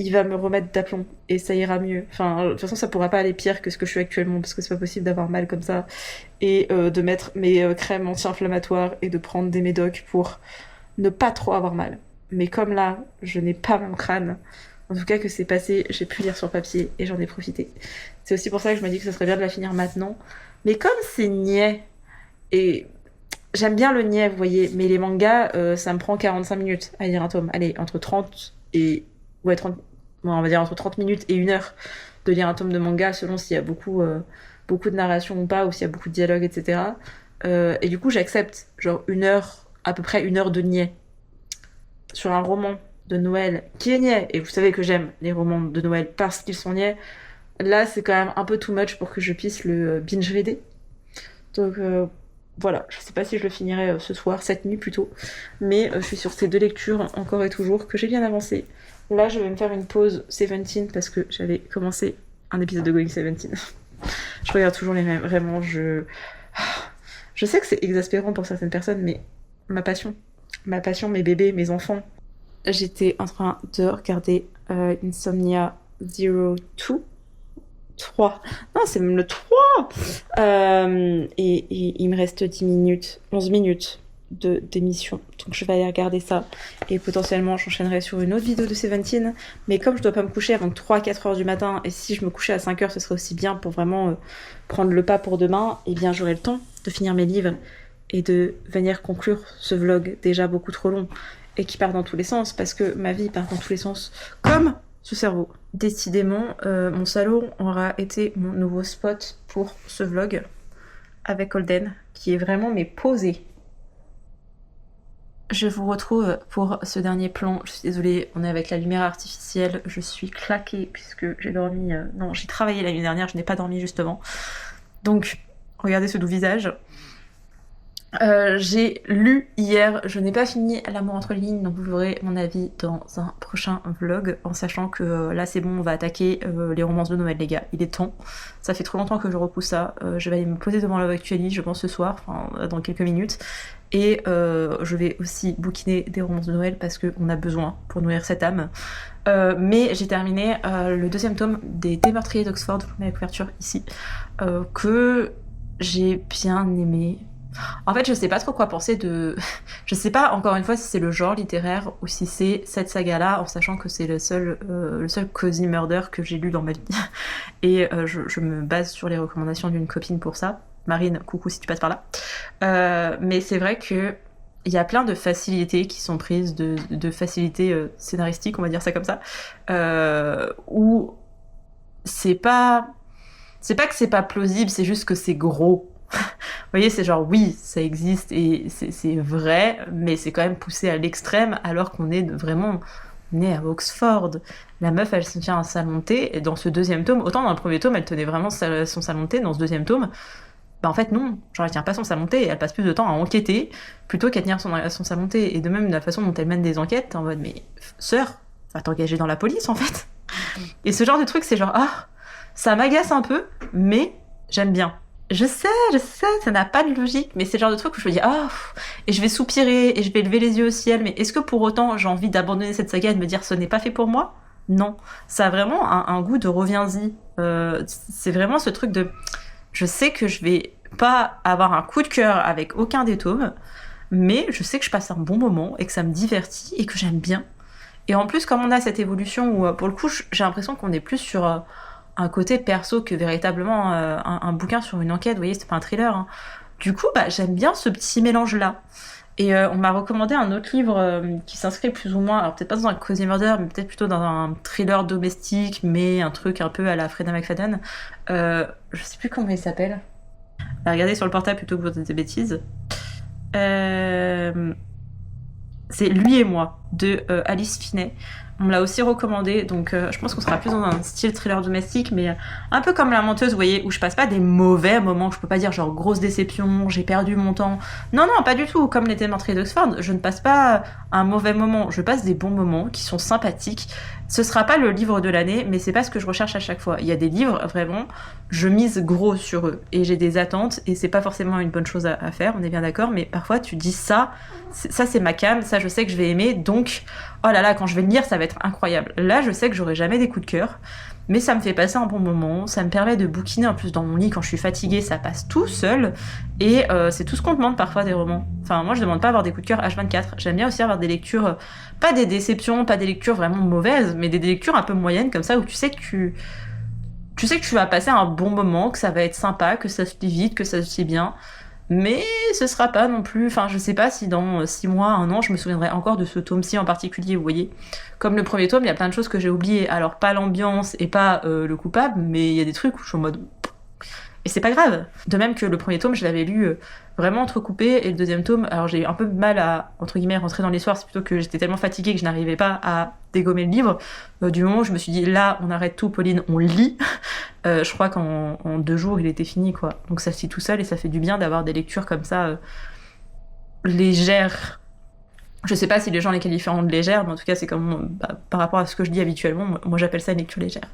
Il va me remettre d'aplomb et ça ira mieux. Enfin, de toute façon, ça pourra pas aller pire que ce que je suis actuellement parce que c'est pas possible d'avoir mal comme ça et de mettre mes crèmes anti-inflammatoires et de prendre des médocs pour ne pas trop avoir mal. Mais comme là, je n'ai pas mon crâne, en tout cas que c'est passé, j'ai pu lire sur papier et j'en ai profité. C'est aussi pour ça que je me dis que ce serait bien de la finir maintenant. Mais comme c'est niais, et j'aime bien le niais, vous voyez, mais les mangas, ça me prend 45 minutes à lire un tome. Allez, entre 30 et... Ouais, 30... Bon, on va dire entre 30 minutes et 1 heure de lire un tome de manga selon s'il y a beaucoup de narration ou pas, ou s'il y a beaucoup de dialogue, etc. Et du coup, j'accepte genre 1 heure, à peu près 1 heure de niais sur un roman de Noël qui est niais. Et vous savez que j'aime les romans de Noël parce qu'ils sont niais. Là, c'est quand même un peu too much pour que je puisse le binge-reader. Donc voilà, je sais pas si je le finirai ce soir, cette nuit plutôt. Mais je suis sur ces 2 lectures encore et toujours que j'ai bien avancé. Là, je vais me faire une pause 17 parce que j'avais commencé un épisode de Going 17. Je regarde toujours les mêmes. Vraiment, je sais que c'est exaspérant pour certaines personnes, mais ma passion, mes bébés, mes enfants. J'étais en train de regarder Insomnia Zero 2. 3. Non, c'est même le 3. Et il me reste 10 minutes, 11 minutes d'émission. Donc je vais aller regarder ça. Et potentiellement, j'enchaînerai sur une autre vidéo de 17. Mais comme je dois pas me coucher avant 3-4 heures du matin, et si je me couchais à 5 heures, ce serait aussi bien pour vraiment prendre le pas pour demain, et bien j'aurai le temps de finir mes livres et de venir conclure ce vlog déjà beaucoup trop long et qui part dans tous les sens, parce que ma vie part dans tous les sens, comme ce cerveau. Décidément, mon salon aura été mon nouveau spot pour ce vlog avec Holden, qui est vraiment posé. Je vous retrouve pour ce dernier plan. Je suis désolée, on est avec la lumière artificielle. Je suis claquée puisque j'ai dormi... Non, j'ai travaillé la nuit dernière, je n'ai pas dormi justement. Donc, regardez ce doux visage. J'ai lu hier, je n'ai pas fini L'amour entre les lignes, donc vous verrez mon avis dans un prochain vlog, en sachant que là c'est bon, on va attaquer les romances de Noël les gars, il est temps. Ça fait trop longtemps que je repousse ça, je vais aller me poser devant Love Actually, je pense ce soir, enfin dans quelques minutes, et je vais aussi bouquiner des romances de Noël parce qu'on a besoin pour nourrir cette âme. Mais j'ai terminé le deuxième tome des Meurtriers d'Oxford, je vous mets la couverture ici, que j'ai bien aimé. En fait, je sais pas trop quoi penser de... Je sais pas, encore une fois, si c'est le genre littéraire ou si c'est cette saga-là, en sachant que c'est le seul Cozy Murder que j'ai lu dans ma vie. Et je me base sur les recommandations d'une copine pour ça. Marine, coucou si tu passes par là. Mais c'est vrai que il y a plein de facilités qui sont prises, de facilités scénaristiques, on va dire ça comme ça, où c'est pas... C'est pas que c'est pas plausible, c'est juste que c'est gros. Vous voyez, c'est genre, oui, ça existe et c'est vrai, mais c'est quand même poussé à l'extrême alors qu'on est vraiment né à Oxford. La meuf, elle se tient un salon de thé, et dans ce deuxième tome, autant dans le premier tome, elle tenait vraiment son salon de thé, dans ce deuxième tome, bah en fait non, genre elle tient pas son salon de thé, elle passe plus de temps à enquêter plutôt qu'à tenir son salon de thé. Et de même, de la façon dont elle mène des enquêtes, t'es en mode, mais sœur, va t'engager dans la police en fait. Et ce genre de truc, c'est genre, ah, ça m'agace un peu, mais j'aime bien. Je sais, ça n'a pas de logique, mais c'est le genre de truc où je me dis, ah, et je vais soupirer, et je vais lever les yeux au ciel, mais est-ce que pour autant j'ai envie d'abandonner cette saga et de me dire, ce n'est pas fait pour moi? Non. Ça a vraiment un goût de reviens-y. C'est vraiment ce truc de, je sais que je vais pas avoir un coup de cœur avec aucun des tomes, mais je sais que je passe un bon moment, et que ça me divertit, et que j'aime bien. Et en plus, comme on a cette évolution où, pour le coup, j'ai l'impression qu'on est plus sur... un côté perso que véritablement un bouquin sur une enquête, vous voyez, c'est pas un thriller. Hein. Du coup, bah, j'aime bien ce petit mélange-là. Et on m'a recommandé un autre livre qui s'inscrit plus ou moins, alors peut-être pas dans un cozy murder, mais peut-être plutôt dans un thriller domestique, mais un truc un peu à la Freda McFadden. Je sais plus comment il s'appelle. Regardez sur le portable plutôt que vous dites des bêtises. C'est Lui et moi, de Alice Finney. On me l'a aussi recommandé, donc je pense qu'on sera plus dans un style thriller domestique, mais un peu comme La Menteuse, vous voyez, où je passe pas des mauvais moments, je peux pas dire genre grosse déception, j'ai perdu mon temps. Non, non, pas du tout. Comme Les Meurtriers d'Oxford, je ne passe pas un mauvais moment, je passe des bons moments qui sont sympathiques. Ce sera pas le livre de l'année, mais c'est pas ce que je recherche à chaque fois. Il y a des livres, vraiment, je mise gros sur eux, et j'ai des attentes, et c'est pas forcément une bonne chose à faire, on est bien d'accord, mais parfois tu dis ça c'est ma came, ça je sais que je vais aimer, donc oh là là, quand je vais le lire, ça va être incroyable. Là, je sais que j'aurai jamais des coups de cœur, mais ça me fait passer un bon moment, ça me permet de bouquiner en plus dans mon lit quand je suis fatiguée, ça passe tout seul, et c'est tout ce qu'on demande parfois des romans. Enfin, moi je demande pas avoir des coups de cœur H24, j'aime bien aussi avoir des lectures, pas des déceptions, pas des lectures vraiment mauvaises, mais des lectures un peu moyennes comme ça, où tu sais que tu vas passer un bon moment, que ça va être sympa, que ça se lit vite, que ça se lit bien. Mais ce sera pas non plus... Enfin, je sais pas si dans 6 mois, 1 an, je me souviendrai encore de ce tome-ci en particulier, vous voyez. Comme le premier tome, il y a plein de choses que j'ai oubliées. Alors, pas l'ambiance et pas le coupable, mais il y a des trucs où je suis en mode... Et c'est pas grave. De même que le premier tome, je l'avais lu vraiment entrecoupé, et le deuxième tome, alors j'ai eu un peu de mal à, entre guillemets, rentrer dans l'histoire, c'est plutôt que j'étais tellement fatiguée que je n'arrivais pas à dégommer le livre. Du moment où je me suis dit, là, on arrête tout, Pauline, on lit. Je crois qu'en 2 jours, il était fini, quoi. Donc ça se lit tout seul, et ça fait du bien d'avoir des lectures comme ça, légères. Je sais pas si les gens les qualifieront de légères, mais en tout cas, c'est comme par rapport à ce que je dis habituellement, moi j'appelle ça une lecture légère.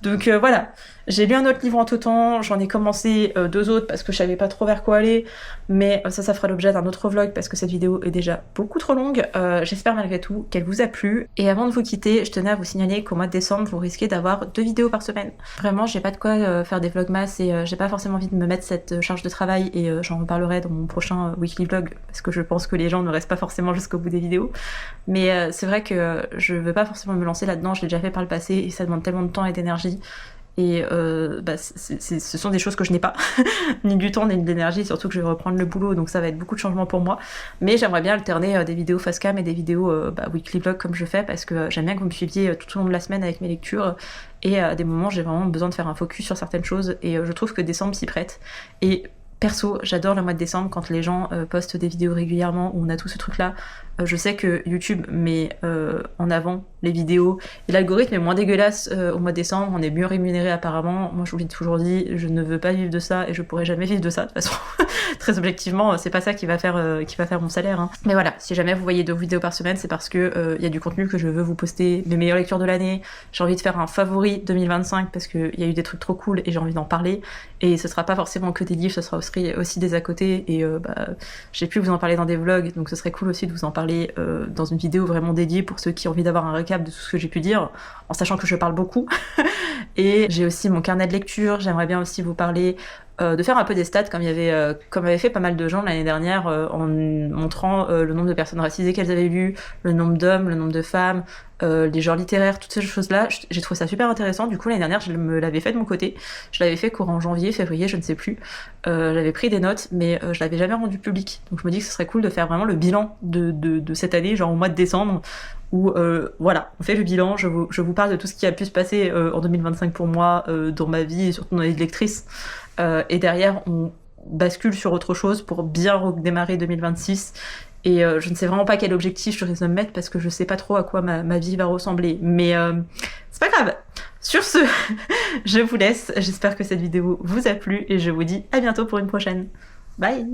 Donc voilà, j'ai lu un autre livre en tout temps, j'en ai commencé 2 autres parce que je savais pas trop vers quoi aller, mais ça fera l'objet d'un autre vlog parce que cette vidéo est déjà beaucoup trop longue. J'espère malgré tout qu'elle vous a plu. Et avant de vous quitter, je tenais à vous signaler qu'au mois de décembre, vous risquez d'avoir 2 vidéos par semaine. Vraiment, j'ai pas de quoi faire des vlogmas, et j'ai pas forcément envie de me mettre cette charge de travail, et j'en reparlerai dans mon prochain weekly vlog parce que je pense que les gens ne restent pas forcément jusqu'au bout des vidéos. Mais c'est vrai que je veux pas forcément me lancer là-dedans, je l'ai déjà fait par le passé et ça demande tellement de temps et d'énergie. Et ce sont des choses que je n'ai pas, ni du temps ni de l'énergie, surtout que je vais reprendre le boulot, donc ça va être beaucoup de changements pour moi. Mais j'aimerais bien alterner des vidéos face cam et des vidéos weekly vlog comme je fais, parce que j'aime bien que vous me suiviez tout au long de la semaine avec mes lectures, et à des moments j'ai vraiment besoin de faire un focus sur certaines choses, et je trouve que décembre s'y prête. Et perso, j'adore le mois de décembre quand les gens postent des vidéos régulièrement où on a tout ce truc là. Je sais que YouTube met en avant les vidéos et l'algorithme est moins dégueulasse au mois de décembre, on est mieux rémunéré apparemment. Moi je vous l'ai toujours dit, je ne veux pas vivre de ça et je pourrai jamais vivre de ça de toute façon. Très objectivement, c'est pas ça qui va faire mon salaire. Hein. Mais voilà, si jamais vous voyez 2 vidéos par semaine, c'est parce que y a du contenu que je veux vous poster, mes meilleures lectures de l'année. J'ai envie de faire un favori 2025 parce qu'il y a eu des trucs trop cool et j'ai envie d'en parler. Et ce sera pas forcément que des livres, ce sera aussi des à côté. Et j'ai pu vous en parler dans des vlogs, donc ce serait cool aussi de vous en parler dans une vidéo vraiment dédiée pour ceux qui ont envie d'avoir un récap de tout ce que j'ai pu dire, en sachant que je parle beaucoup. Et j'ai aussi mon carnet de lecture, j'aimerais bien aussi vous parler de faire un peu des stats comme avaient fait pas mal de gens l'année dernière en montrant le nombre de personnes racisées qu'elles avaient lues, le nombre d'hommes, le nombre de femmes, les genres littéraires, toutes ces choses-là. J'ai trouvé ça super intéressant. Du coup, l'année dernière, je me l'avais fait de mon côté. Je l'avais fait courant janvier, février, je ne sais plus. J'avais pris des notes, mais je l'avais jamais rendu public. Donc je me dis que ce serait cool de faire vraiment le bilan de cette année, genre au mois de décembre, où voilà, on fait le bilan, je vous parle de tout ce qui a pu se passer en 2025 pour moi, dans ma vie et surtout dans les lectrices. Et derrière, on bascule sur autre chose pour bien redémarrer 2026. Et je ne sais vraiment pas quel objectif je risque de me mettre parce que je sais pas trop à quoi ma vie va ressembler. Mais c'est pas grave. Sur ce, je vous laisse. J'espère que cette vidéo vous a plu et je vous dis à bientôt pour une prochaine. Bye!